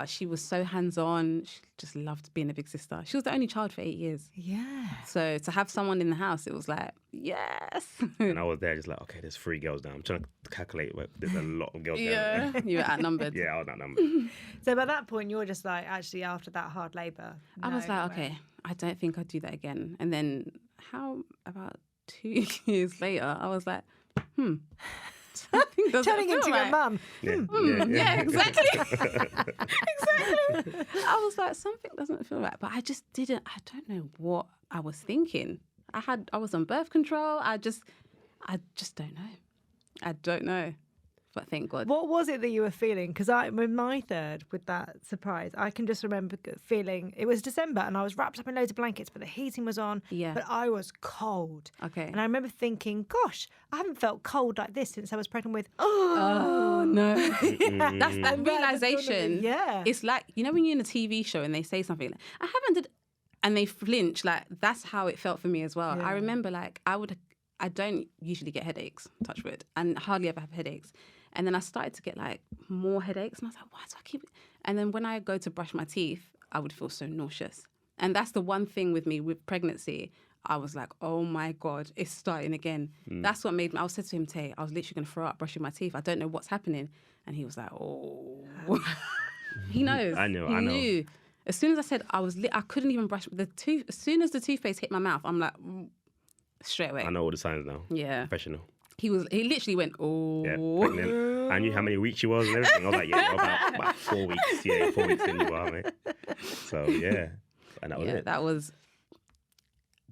she was so hands-on. She just loved being a big sister. She was the only child for 8 years. Yeah. So to have someone in the house, it was like, yes. And I was there just like, okay, there's 3 girls now. I'm trying to calculate, but there's a lot of girls now. Yeah, you were outnumbered. Yeah, I was outnumbered. So by that point, you're just like, actually, after that hard labour. I was like, okay, I don't think I'd do that again. And then how about 2 years later, I was like, turning into your mum. Yeah, exactly. Exactly. I was like, something doesn't feel right. But I don't know what I was thinking. I was on birth control. I just don't know. I don't know. But thank God. What was it that you were feeling? Because with my third, with that surprise, I can just remember feeling, it was December and I was wrapped up in loads of blankets, but the heating was on. Yeah. But I was cold. Okay. And I remember thinking, gosh, I haven't felt cold like this since I was pregnant with. Oh, no. That's that realization. Yeah. It's like, you know, when you're in a TV show and they say something, like, I haven't did, and they flinch, like, that's how it felt for me as well. Yeah. I remember, like, I don't usually get headaches, touch wood, and hardly ever have headaches. And then I started to get like more headaches and I was like, why do I keep... And then when I go to brush my teeth, I would feel so nauseous. And that's the one thing with me with pregnancy. I was like, oh my God, it's starting again. That's what made me... I said to him, Tay, I was literally going to throw up brushing my teeth. I don't know what's happening. And he was like, oh. He knows. I know. Knew. As soon as I said I couldn't even brush the tooth. As soon as the toothpaste hit my mouth, I'm like, straight away. I know all the signs now. Yeah. Professional. He literally went, oh. Yeah, pregnant. I knew how many weeks she was and everything. I was like, yeah, about 4 weeks. Yeah, 4 weeks in you are, mate. So, yeah. And that was it.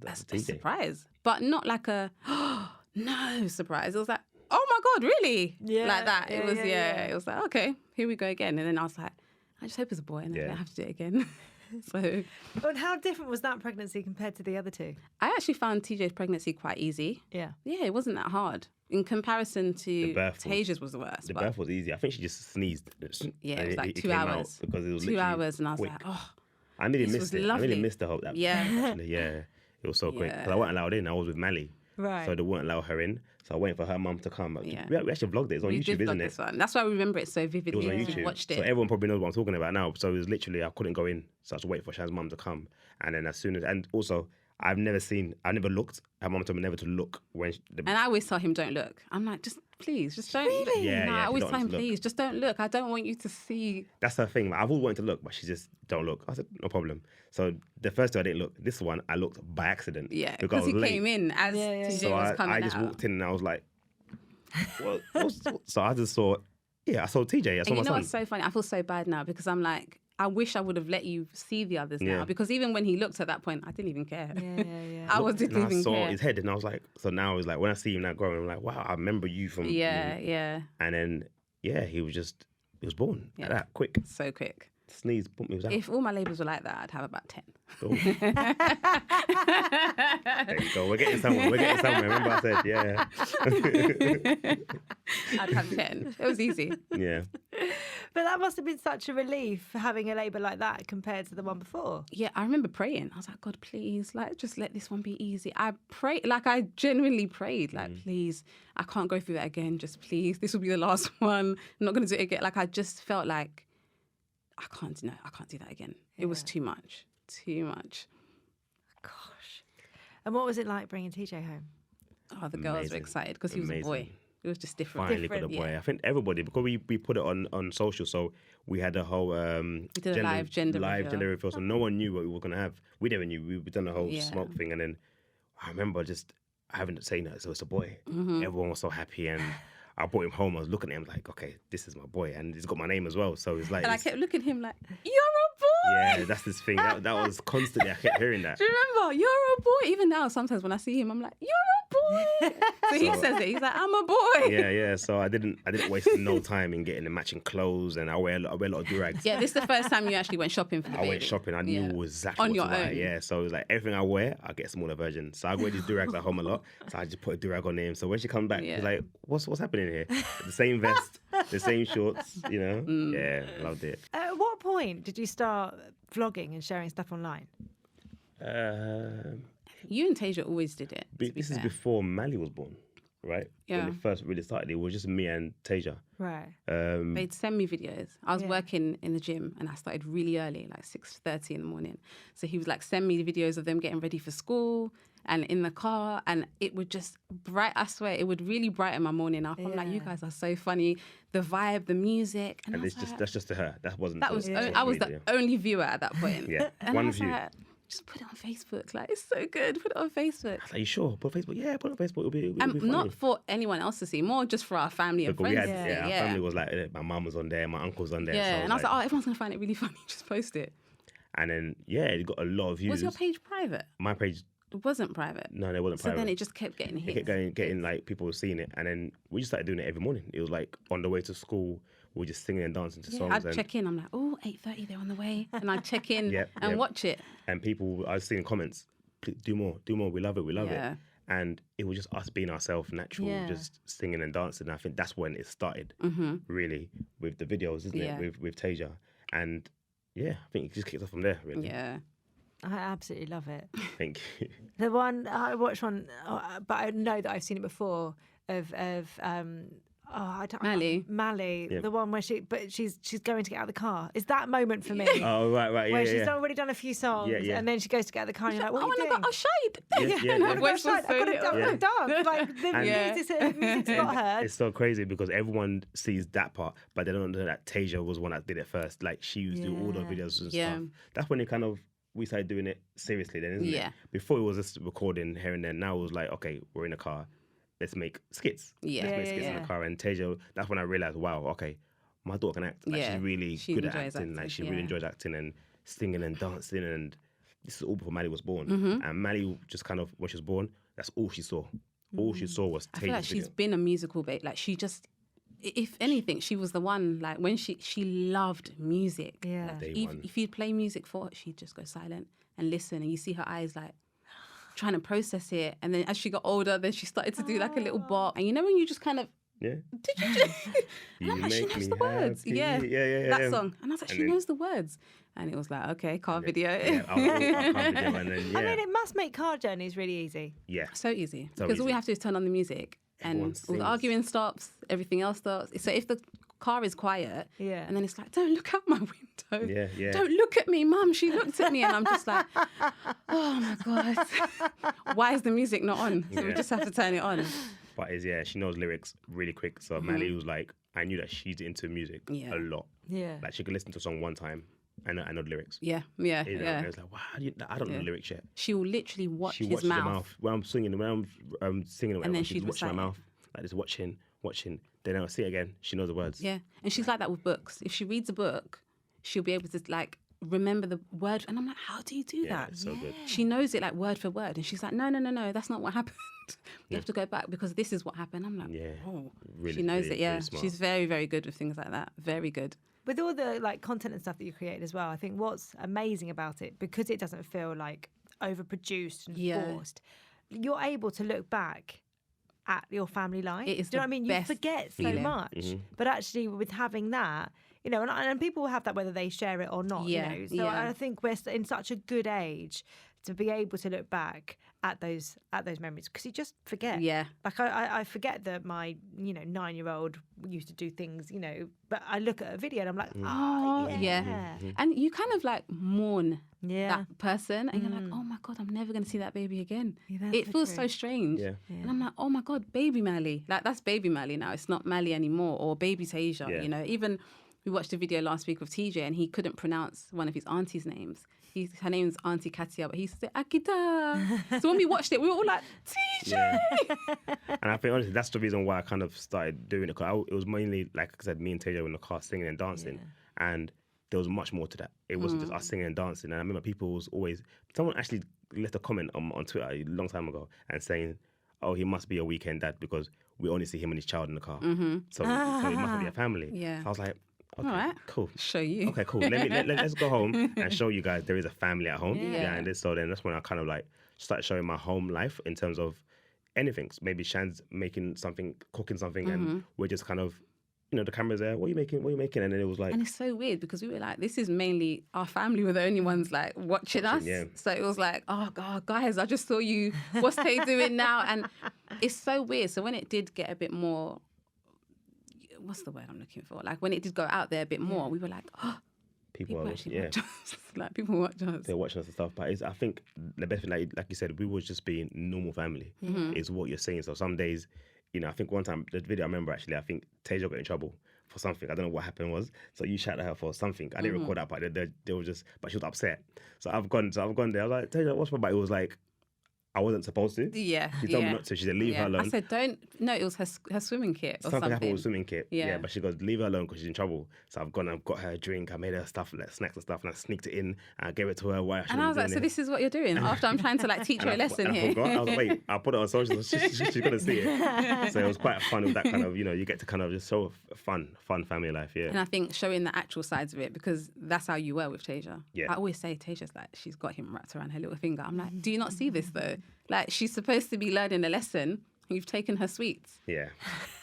That's a surprise. But not like a, no surprise. It was like, oh my God, really? Yeah. Like that. It was, it was like, okay, here we go again. And then I was like, I just hope it's a boy and then I don't have to do it again. So, and how different was that pregnancy compared to the other two? I actually found TJ's pregnancy quite easy. Yeah. Yeah, it wasn't that hard. In comparison to Tasia's was the worst. The birth was easy. I think she just sneezed. Yeah, it was like 2 hours. Because it was 2 hours and I was quick. like, oh. I nearly missed it. Lovely. I nearly missed the whole... Yeah, it was so quick. Because I wasn't allowed in. I was with Mally. Right. So they wouldn't allow her in. So I waited for her mum to come. We actually vlogged it. It's on YouTube, isn't it? That's why I remember it so vividly. It was on YouTube. Watched it. So everyone probably knows what I'm talking about now. So it was literally, I couldn't go in. So I had to wait for Shan's mum to come. And then as soon as... And also, I never looked. Her mum told me never to look when... And I always tell him, don't look. I'm like, just please, just don't look. Yeah, I always don't tell him, look. please, just don't look. I don't want you to see. That's her thing. Like, I've always wanted to look, but she just don't look. I said, no problem. So the first two I didn't look. This one, I looked by accident. Yeah, because he came in as TJ was coming out. I just walked in and I was like, well, so I just saw, I saw TJ. I saw and my you know son. what's so funny? I feel so bad now because I'm like, I wish I would have let you see the others now because even when he looked at that point, I didn't even care. I didn't even care. I saw his head and I was like, so now it's like, when I see him now growing, I'm like, wow, I remember you from... Yeah. And then, he was born like that, quick. So quick. Sneeze, put me out. If all my labels were like that, I'd have about 10. Cool. There you go. We're getting somewhere. Remember I said, yeah. I'd have 10. It was easy. Yeah. But that must have been such a relief having a label like that compared to the one before. Yeah, I remember praying. I was like, God, please, like, just let this one be easy. I genuinely prayed, like, please, I can't go through that again. Just please, this will be the last one. I'm not going to do it again. Like, I just felt like, I can't do that again. It was too much. Gosh. And what was it like bringing TJ home? Oh, the girls were excited because he was a boy. It was just different. Finally got a boy. I think everybody, because we put it on social, so we had a whole we did a live gender reveal, so no one knew what we were going to have. We never knew. We done the whole smoke thing, and then I remember just having to say that, so it's a boy. Everyone was so happy, and I brought him home. I was looking at him like, okay, this is my boy, and he's got my name as well. So it's like, and I kept looking at him like, you're a boy. Yeah, that's this thing. That was constantly. I kept hearing that. Do you remember? You're a boy. Even now, sometimes when I see him, I'm like, you're a boy. So he says it. He's like, I'm a boy. Yeah. So I didn't waste no time in getting the matching clothes, and I wear a lot of durags. Yeah, this is the first time you actually went shopping for the baby. I went shopping. I knew exactly on what your to buy. own. Yeah, so it was like everything I wear, I get a smaller version. So I wear these durags at home a lot. So I just put a durag on him. So when she comes back, she's like, what's happening here? The same vest, the same shorts. You know? Yeah, loved it. At what point did you start vlogging and sharing stuff online? You and Tasia always did it. This is before Mally was born, right? Yeah. When it first really started, it was just me and Tasia. Right. They'd send me videos. I was working in the gym and I started really early, like 6:30 in the morning. So he would like send me the videos of them getting ready for school and in the car, and it would just I swear, it would really brighten my morning up. I'm like, you guys are so funny. The vibe, the music. And that's just to her. That wasn't. I was the only viewer at that point. Yeah. And one I was view. like, just put it on Facebook. Like, it's so good. Put it on Facebook. I was like, you sure? Put it on Facebook? Yeah, put it on Facebook. It'll be funny. Not for anyone else to see, more just for our family and friends. Our family was like, my mum was on there, my uncle's on there. Yeah, so and I was like, oh, everyone's going to find it really funny. Just post it. And then, it got a lot of views. Was your page private? My page... It wasn't private. No, it wasn't private. So then it just kept getting hits. It kept getting like, people were seeing it. And then we just started doing it every morning. It was like, on the way to school, we were just singing and dancing to songs. I'd check in. I'm like, oh, 8:30, they're on the way. And I'd check in and watch it. And people, I was seeing comments, do more. We love it. And it was just us being ourselves, natural, just singing and dancing. And I think that's when it started, really, with the videos, isn't it? With Tasia. And I think it just kicked off from there, really. Yeah. I absolutely love it. Thank you. The one, I watched one, but I know that I've seen it before, of Mally. Mally, the one where she's going to get out of the car. Is that moment for me? Oh, right, where she's already done a few songs, and then she goes to get out of the car, and you're like, what are you doing? I got shade. I've got to dance. Like, the music's got her. It's so crazy because everyone sees that part, but they don't know that Tasia was one that did it first. Like, she used to do all the videos and stuff. That's when we started doing it seriously then, isn't it? Before it was just recording here and there. Now it was like, okay, we're in a car. Let's make skits. Let's make skits in the car. And Tasia, that's when I realised, wow, okay, my daughter can act. Like, she's really good at acting. Like, she really enjoys acting and singing and dancing. And this is all before Mally was born. And Mally just kind of, when she was born, that's all she saw. All she saw was Tasia's I feel like she's been a musical babe. Like, she just... If anything, she was the one, like, when she loved music. Yeah. Like, if you play music for her, she'd just go silent and listen, and you see her eyes, like, trying to process it. And then as she got older, then she started to do, like, a little bop. And you know when you just kind of... Yeah. Did you just... And I'm like, she knows the words. Yeah. That song. And I was like, she knows the words. And it was like, okay, car video. Car video. And then, I mean, it must make car journeys really easy. Yeah. So easy. Because all we have to do is turn on the music. And all the arguing stops, everything else stops. So if the car is quiet, and then it's like, don't look out my window. Don't look at me, Mum. She looked at me, and I'm just like, oh my God. Why is the music not on? So we just have to turn it on. But she knows lyrics really quick. So Mally was like, I knew that she's into music a lot. Yeah. Like, she could listen to a song one time. I know the lyrics. Yeah. And it's like, wow, I don't know the lyrics yet. She will literally watch his watches mouth. The mouth. When I'm singing, and then she'd watch my mouth. Like, just watching. Then I'll see it again. She knows the words. Yeah. And she's like that with books. If she reads a book, she'll be able to, like, remember the word. And I'm like, how do you do that? It's so good. She knows it like word for word. And she's like, no, that's not what happened. You have to go back because this is what happened. I'm like, oh, really, she knows really, it. Yeah, really smart. she's very, very good with things like that. Very good. With all the like content and stuff that you create as well, I think what's amazing about it, because it doesn't feel like overproduced and forced, you're able to look back at your family life. It is Do you know what I mean? You forget so much. But actually with having that, you know, and people have that whether they share it or not, you know. So I think we're in such a good age to be able to look back at those memories, because you just forget. Yeah. Like I forget that my 9-year-old used to do things, you know, but I look at a video and I'm like, and you kind of like mourn that person, and you're like, oh my God, I'm never going to see that baby again. It feels so strange. And I'm like, oh my God, baby Mally. Like, that's baby Mally now. It's not Mally anymore, or baby Tasia, you know. Even we watched a video last week of TJ and he couldn't pronounce one of his auntie's names. Her name's Auntie Katia, but he used to say Akita. So when we watched it, we were all like, TJ! And I think, honestly, that's the reason why I kind of started doing it. Because it was mainly, like I said, me and Tasia were in the car singing and dancing. And there was much more to that. It wasn't just us singing and dancing. And I remember people was always... Someone actually left a comment on Twitter a long time ago and saying, oh, he must be a weekend dad because we only see him and his child in the car. So it must be a family. Yeah. So I was like... Okay, all right, cool. Show you. Okay, cool. Let's go home and show you guys there is a family at home. And so then that's when I kind of like started showing my home life in terms of anything. So maybe Shan's making something, cooking something, and we're just kind of, you know, the camera's there. What are you making? And then it was like, and it's so weird because we were like, this is mainly our family were the only ones like watching us. Yeah. So it was like, oh God, guys, I just saw you. What's they doing now? And it's so weird. So when it did get a bit more, what's the word I'm looking for? Like when it did go out there a bit more, we were like, oh, people actually watch us. Like people watch us. They're watching us and stuff. But I think the best thing, like you said, we was just being normal family is what you're saying. So some days, you know, I think one time, the video I remember actually, I think Tasia got in trouble for something. I don't know what happened was. So you shouted at her for something. I didn't record that, but they were just, but she was upset. So I've gone there. I was like, Tasia, what's wrong? But it was like, I wasn't supposed to. Yeah. She told me not to. She said, leave her alone. I said, no, it was her swimming kit or something happened with swimming kit. Yeah. But she goes, leave her alone because she's in trouble. So I've got her a drink. I made her stuff, like snacks and stuff, and I sneaked it in and I gave it to her. And I was like, so this is what you're doing after I'm trying to like teach her a lesson here. I forgot. I was like, wait, I'll put it on social. She's going to see it. So it was quite fun with that kind of, you know, you get to kind of just show fun family life. Yeah. And I think showing the actual sides of it, because that's how you were with Tasia. Yeah. I always say Tasia's like, she's got him wrapped around her little finger. I'm like, do you not see this though? Like, she's supposed to be learning a lesson. You've taken her sweets. Yeah,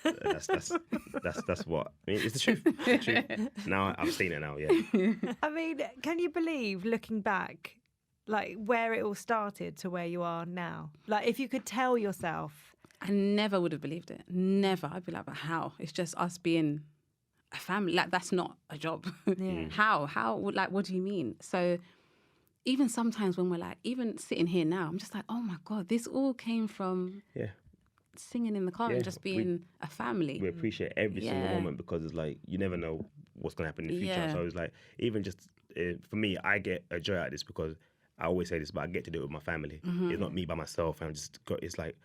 that's what. I mean, it's the truth. It's the truth. Now I've seen it now. Yeah. I mean, can you believe, looking back, like where it all started to where you are now? Like, if you could tell yourself, I never would have believed it. Never. I'd be like, but how? It's just us being a family. Like, that's not a job. Yeah. How? Like, what do you mean? So. Even sometimes when we're like, even sitting here now, I'm just like, oh my God, this all came from singing in the car and just being a family. We appreciate every single moment because it's like, you never know what's going to happen in the future. So it's like, even just, for me, I get a joy out of this because I always say this, but I get to do it with my family. It's not me by myself. It's like,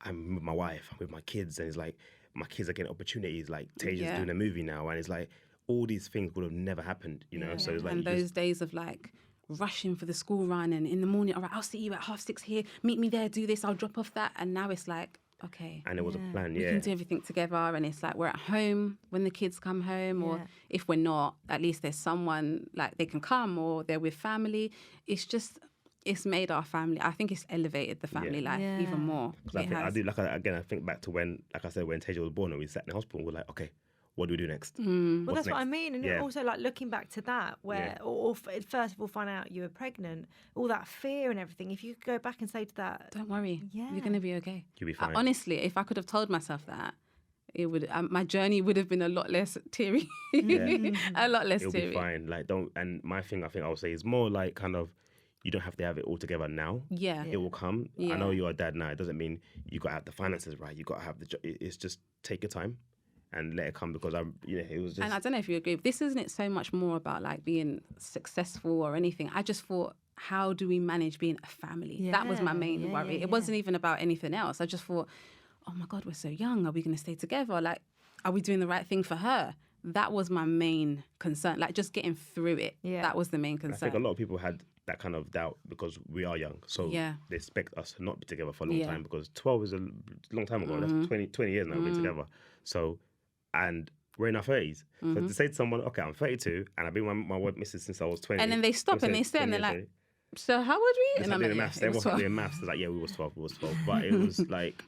I'm with my wife, I'm with my kids, and it's like, my kids are getting opportunities, like Tasia's doing a movie now, and it's like, all these things would have never happened, you know? So it's like, and those days of like, rushing for the school run and in the morning, all right, I'll see you at 6:30 here, meet me there, do this, I'll drop off that. And now it's like, okay. And it was a plan, we can do everything together, and it's like we're at home when the kids come home, or if we're not, at least there's someone, like they can come, or they're with family. It's just, it's made our family, I think it's elevated the family life even more. I think back to when, like I said, when Tasia was born and we sat in the hospital and we're like, okay, what do we do next? Well, that's what I mean. And also, like, looking back to that, where, or first of all, find out you were pregnant, all that fear and everything. If you could go back and say to that, don't worry, you're going to be okay. You'll be fine. Honestly, if I could have told myself that, it would, my journey would have been a lot less teary. A lot less teary. It'll be fine. Like, and my thing, I think I would say, is more like kind of, you don't have to have it all together now. Yeah. It will come. I know you're a dad now. It doesn't mean you got to have the finances right. You got to have it's just take your time and let it come, because it was just... And I don't know if you agree, but this isn't it so much more about like being successful or anything. I just thought, how do we manage being a family? That was my main worry. It wasn't even about anything else. I just thought, oh my God, we're so young. Are we going to stay together? Like, are we doing the right thing for her? that was my main concern. Like just getting through it. Yeah. That was the main I concern. think a lot of people had that kind of doubt because we are young. So they expect us to not be together for a long time because 12 is a long time ago. That's 20 years now we've been together. So, and we're in our 30s. So to say to someone, okay, I'm 32 and I've been with my missus since I was 20. And then they stop and they say, and they're like, so how old were you? And I'm doing maths. They were doing maths. They're like, yeah, we was 12. But it was like,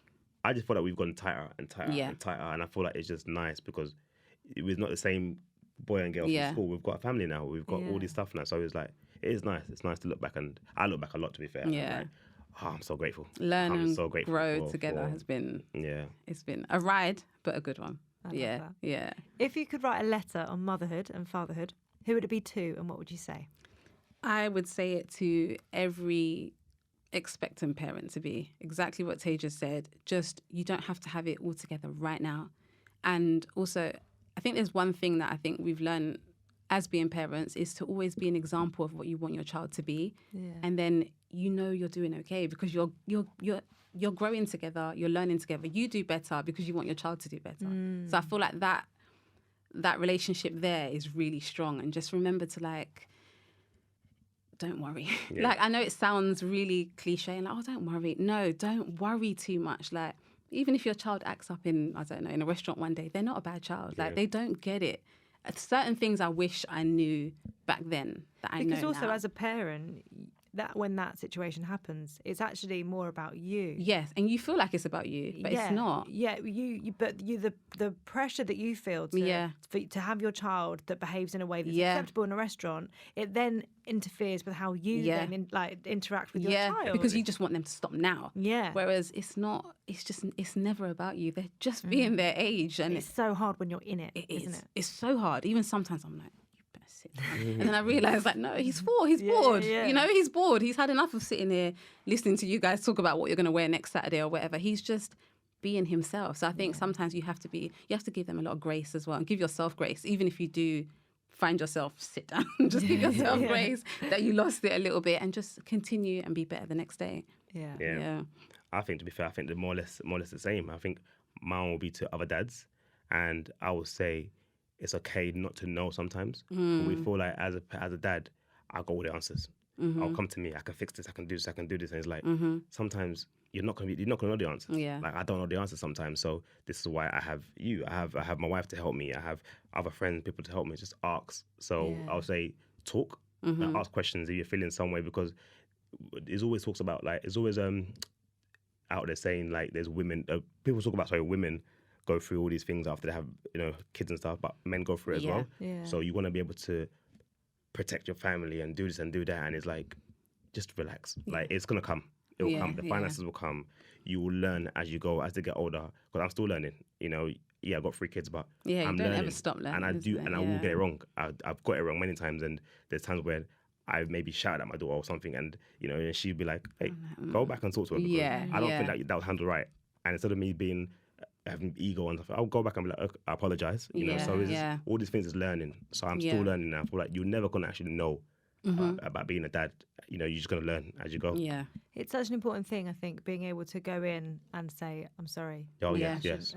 I just feel like we've gone tighter and tighter and tighter. And I feel like it's just nice because it was not the same boy and girl from school. We've got a family now. We've got all this stuff now. So it's like, it is nice. It's nice to look back, and I look back a lot, to be fair. Yeah. Like, I'm so grateful. Learn and grow together has been, it's been a ride, but a good one. Yeah. If you could write a letter on motherhood and fatherhood, who would it be to and what would you say? I would say it to every expectant parent to be exactly what Tay just said. Just, you don't have to have it all together right now. And also, I think there's one thing that I think we've learned as being parents is to always be an example of what you want your child to be. Yeah. And then you're doing okay because you're growing together, you're learning together. You do better because you want your child to do better. So I feel like that relationship there is really strong. And just remember to like, don't worry. Yeah. Like, I know it sounds really cliche and like, oh, don't worry. No, don't worry too much. Like, even if your child acts up in a restaurant one day, they're not a bad child. Like, they don't get it. Certain things I wish I knew back then that I know now. Because also as a parent, that when that situation happens, it's actually more about you. Yes, and you feel like it's about you, but it's not. Yeah, the pressure that you feel to have your child that behaves in a way that's acceptable in a restaurant, it then interferes with how you then interact with your child. Because you just want them to stop now. Yeah. Whereas it's not. It's never about you. They're just being their age, and it's so hard when you're in it, isn't it? It's so hard. Even sometimes I'm like, and then I realised, like, no, he's bored. Yeah. You know, he's bored. He's had enough of sitting here listening to you guys talk about what you're going to wear next Saturday or whatever. He's just being himself. So I think sometimes you have to give them a lot of grace as well, and give yourself grace, even if you do find yourself sit down. Just give yourself grace that you lost it a little bit, and just continue and be better the next day. Yeah. I think, to be fair, I think they're more or less the same. I think mine will be to other dads, and I will say, it's okay not to know sometimes. We feel like as a dad, I got all the answers. I'll come to me, I can fix this, I can do this, I can do this. And it's like sometimes you're not gonna know the answers. Yeah. Like, I don't know the answers sometimes. So this is why I have you. I have my wife to help me. I have other friends, people to help me. Just ask. So I'll say talk, ask questions if you're feeling some way, because it always talks about, like, it's always out there saying, like, there's women. People talk about women go through all these things after they have, kids and stuff, but men go through it as well. Yeah. So you want to be able to protect your family and do this and do that, and it's like, just relax. Like, it's gonna come. It will come. The finances will come. You will learn as you go, as they get older. Because I'm still learning. I've got 3 kids, but I'm don't learning. Ever stop learning. And I do, and I will get it wrong. I've got it wrong many times, and there's times where I've maybe shouted at my daughter or something, and and she'd be like, "Hey, go back and talk to her." Because I don't think that was handled right. And instead of me having ego and stuff, I'll go back and be like, okay, I apologize. So all these things is learning. So I'm still learning now. I feel like you're never gonna actually know about being a dad. You're just gonna learn as you go. Yeah, it's such an important thing. I think being able to go in and say, "I'm sorry." Oh yes.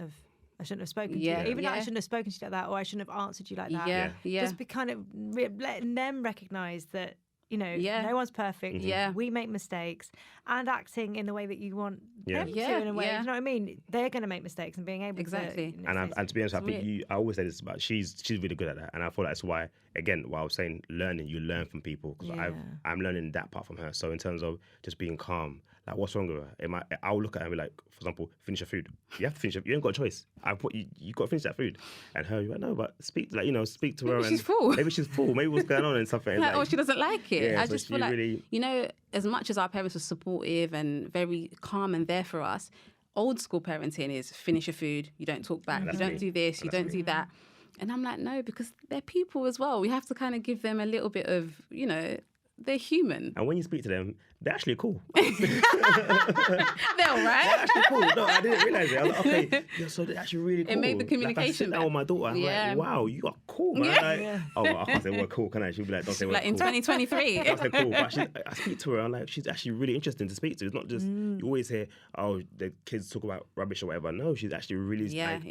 I shouldn't have spoken to you. Even though I shouldn't have spoken to you like that, or I shouldn't have answered you like that. Just be kind of letting them recognise that. No one's perfect. We make mistakes, and acting in the way that you want them to, in a way. You know what I mean? They're going to make mistakes, and being able to. And to be honest, I think I always say this about she's really good at that, and I feel that's why, again, while I was saying learning, you learn from people, because I'm learning that part from her. So in terms of just being calm, like, what's wrong with her? I'll look at her and be like, for example, finish your food. You have to finish it. You ain't got a choice. You got to finish that food. And her, you're like, no, but speak to her. Maybe she's full. Maybe she's full. Maybe what's going on and stuff. Or she doesn't like it. Yeah, I just feel like, as much as our parents were supportive and very calm and there for us, old school parenting is finish your food, you don't talk back, you don't do this, you don't do that. And I'm like, no, because they're people as well. We have to kind of give them a little bit of, they're human. And when you speak to them, they're actually cool. They're all right. They're actually cool. No, I didn't realise it. I was like, okay, yeah, so they're actually really cool. It made the communication Like, I sit down with my daughter. I'm like, wow, you are cool, man. Like, oh, I can't say we're cool, can I? She'll be like, don't say we're Like cool. in 2023. I say cool, but I speak to her. I'm like, she's actually really interesting to speak to. It's not just you always hear, oh, the kids talk about rubbish or whatever. No, she's actually really and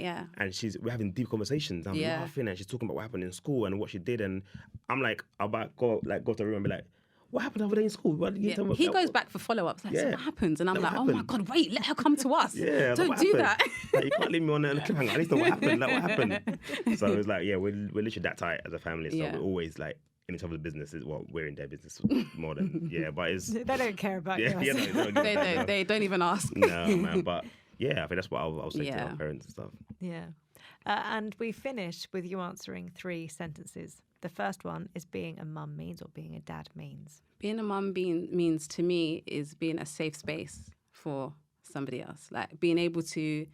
we're having deep conversations. I'm laughing, and she's talking about what happened in school and what she did, and I'm like, I'll go to the room and be like, what happened over there in school? He goes back for follow-ups. Like, so what happens? And I'm like, oh my God, wait, let her come to us. Yeah, don't do that. Like, you can't leave me on the cliffhanger. I need to know what happened. Like, what happened? So it was like, yeah, we're literally that tight as a family. So we're always like in each other's businesses. Well, we're in their business more than but it's they don't care about you. They don't even ask. No, man. But yeah, I think that's what I'll say to our parents and stuff. Yeah. And we finish with you answering 3 sentences. The first one is being a mum means or being a dad means. Being a mum means to me is being a safe space for somebody else. Like being able to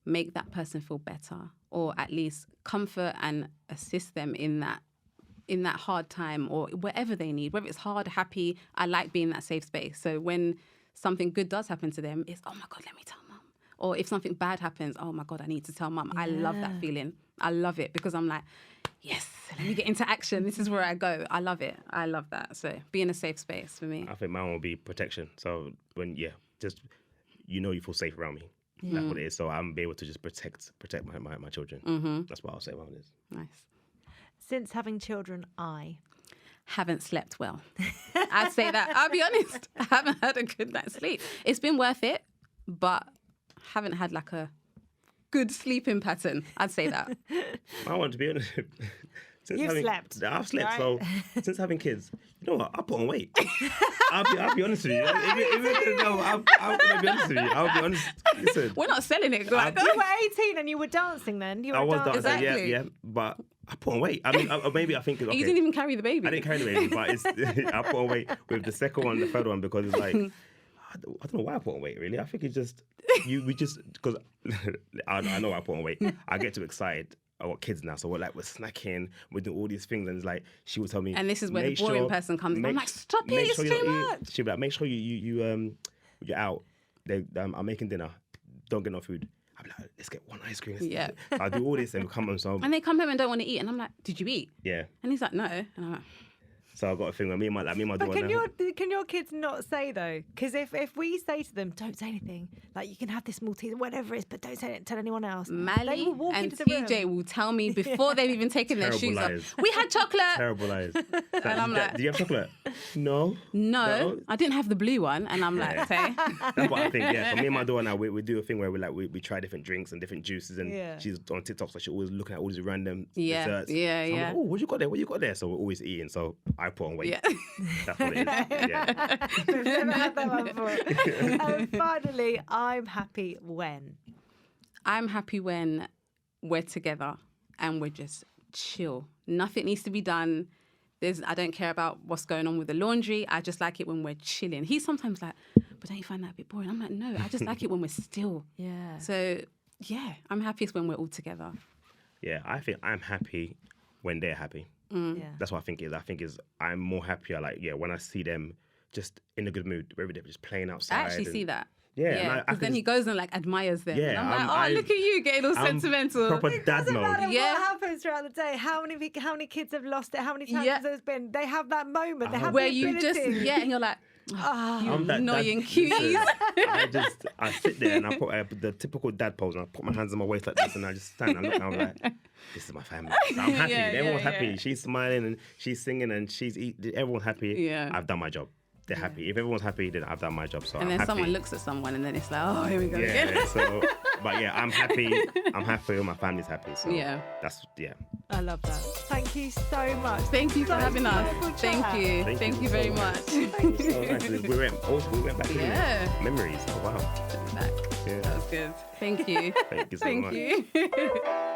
make that person feel better or at least comfort and assist them in that hard time or whatever they need, whether it's hard, happy. I like being that safe space. So when something good does happen to them, it's, oh my God, let me tell mum. Or if something bad happens, oh my God, I need to tell mum. I love that feeling. I love it because I'm like, yes, let me get into action. This is where I go. I love it. I love that. So being a safe space for me. I think mine will be protection. So when, just, you feel safe around me. That's what it is. So I'm able to just protect my children. Mm-hmm. That's what I'll say mine is. Nice. Since having children, I haven't slept well. I'd say that. I'll be honest. I haven't had a good night's sleep. It's been worth it, but haven't had like a good sleeping pattern. I'd say that. I want to be honest. Slept. I've slept. Right? So since having kids, you know what? I put on weight. I'll be honest with you. I'll be honest with you. I'll be honest. Listen, we're not selling it. You were 18 and you were dancing then. I was dancing. Exactly. Yeah. But I put on weight. I mean, maybe I think. Okay, you didn't even carry the baby. I didn't carry the baby, but I put on weight with the second one, the third one, because it's like. I don't know why I put on weight, really. I think it's just, because I know I put on weight. I get too excited. I got kids now, so we're snacking, we're doing all these things, and it's like, she would tell me. And this is where the boring person comes in. I'm like, stop it, it's too much. She'd be like, make sure you're out. I'm making dinner. Don't get no food. I'd be like, let's get one ice cream. Yeah. I'll do all this and come home. So. And they come home and don't want to eat, and I'm like, did you eat? Yeah. And he's like, no. And I'm like, so I've got a thing where me and my daughter. Can your kids not say though? Because if we say to them, don't say anything, like you can have this Maltese, whatever it is, but don't tell anyone else. Mally and TJ will tell me before they've even taken their shoes off. We had chocolate. Terrible lies. And I'm like, do you have chocolate? No. I didn't have the blue one, and I'm like, okay. That's what I think. Yeah. So me and my daughter now, we do a thing where we try different drinks and different juices, and she's on TikTok, so she's always looking at all these random desserts. Yeah. So I'm like, oh, what you got there? What you got there? So we're always eating. So I put on weight. Yeah. That's what it is. Yeah. We've never had that one before. And finally, I'm happy when? I'm happy when we're together and we're just chill. Nothing needs to be done. I don't care about what's going on with the laundry. I just like it when we're chilling. He's sometimes like, but don't you find that a bit boring? I'm like, no, I just like it when we're still. Yeah. So, yeah, I'm happiest when we're all together. Yeah, I think I'm happy when they're happy. Yeah. That's what I think is I'm more happier when I see them just in a good mood, whether they're just playing outside. I actually see that. Yeah, because then he goes and admires them. Yeah, and I'm like, look at you getting all sentimental. Proper dad mode. What happens throughout the day? How many kids have lost it? How many times has it been? They have that moment. They have where the you just and you're like, you annoying cuties. I sit there and I put the typical dad pose, and I put my hands on my waist like this, and I just stand and I'm like, this is my family. So I'm happy. Everyone's happy. She's smiling and she's singing and everyone's happy. Yeah. I've done my job. They're happy. If everyone's happy, then I've done my job. So and then I'm happy. Someone looks at someone, and then it's like, oh, here we go again. But I'm happy. I'm happy. My family's happy. So that's I love that. Thank you so much. Thank you for having us. Thank you very much. Thank you so much. We went back in memories. Oh wow. Back. Yeah. That was good. Thank you. Thank you so much. Thank you.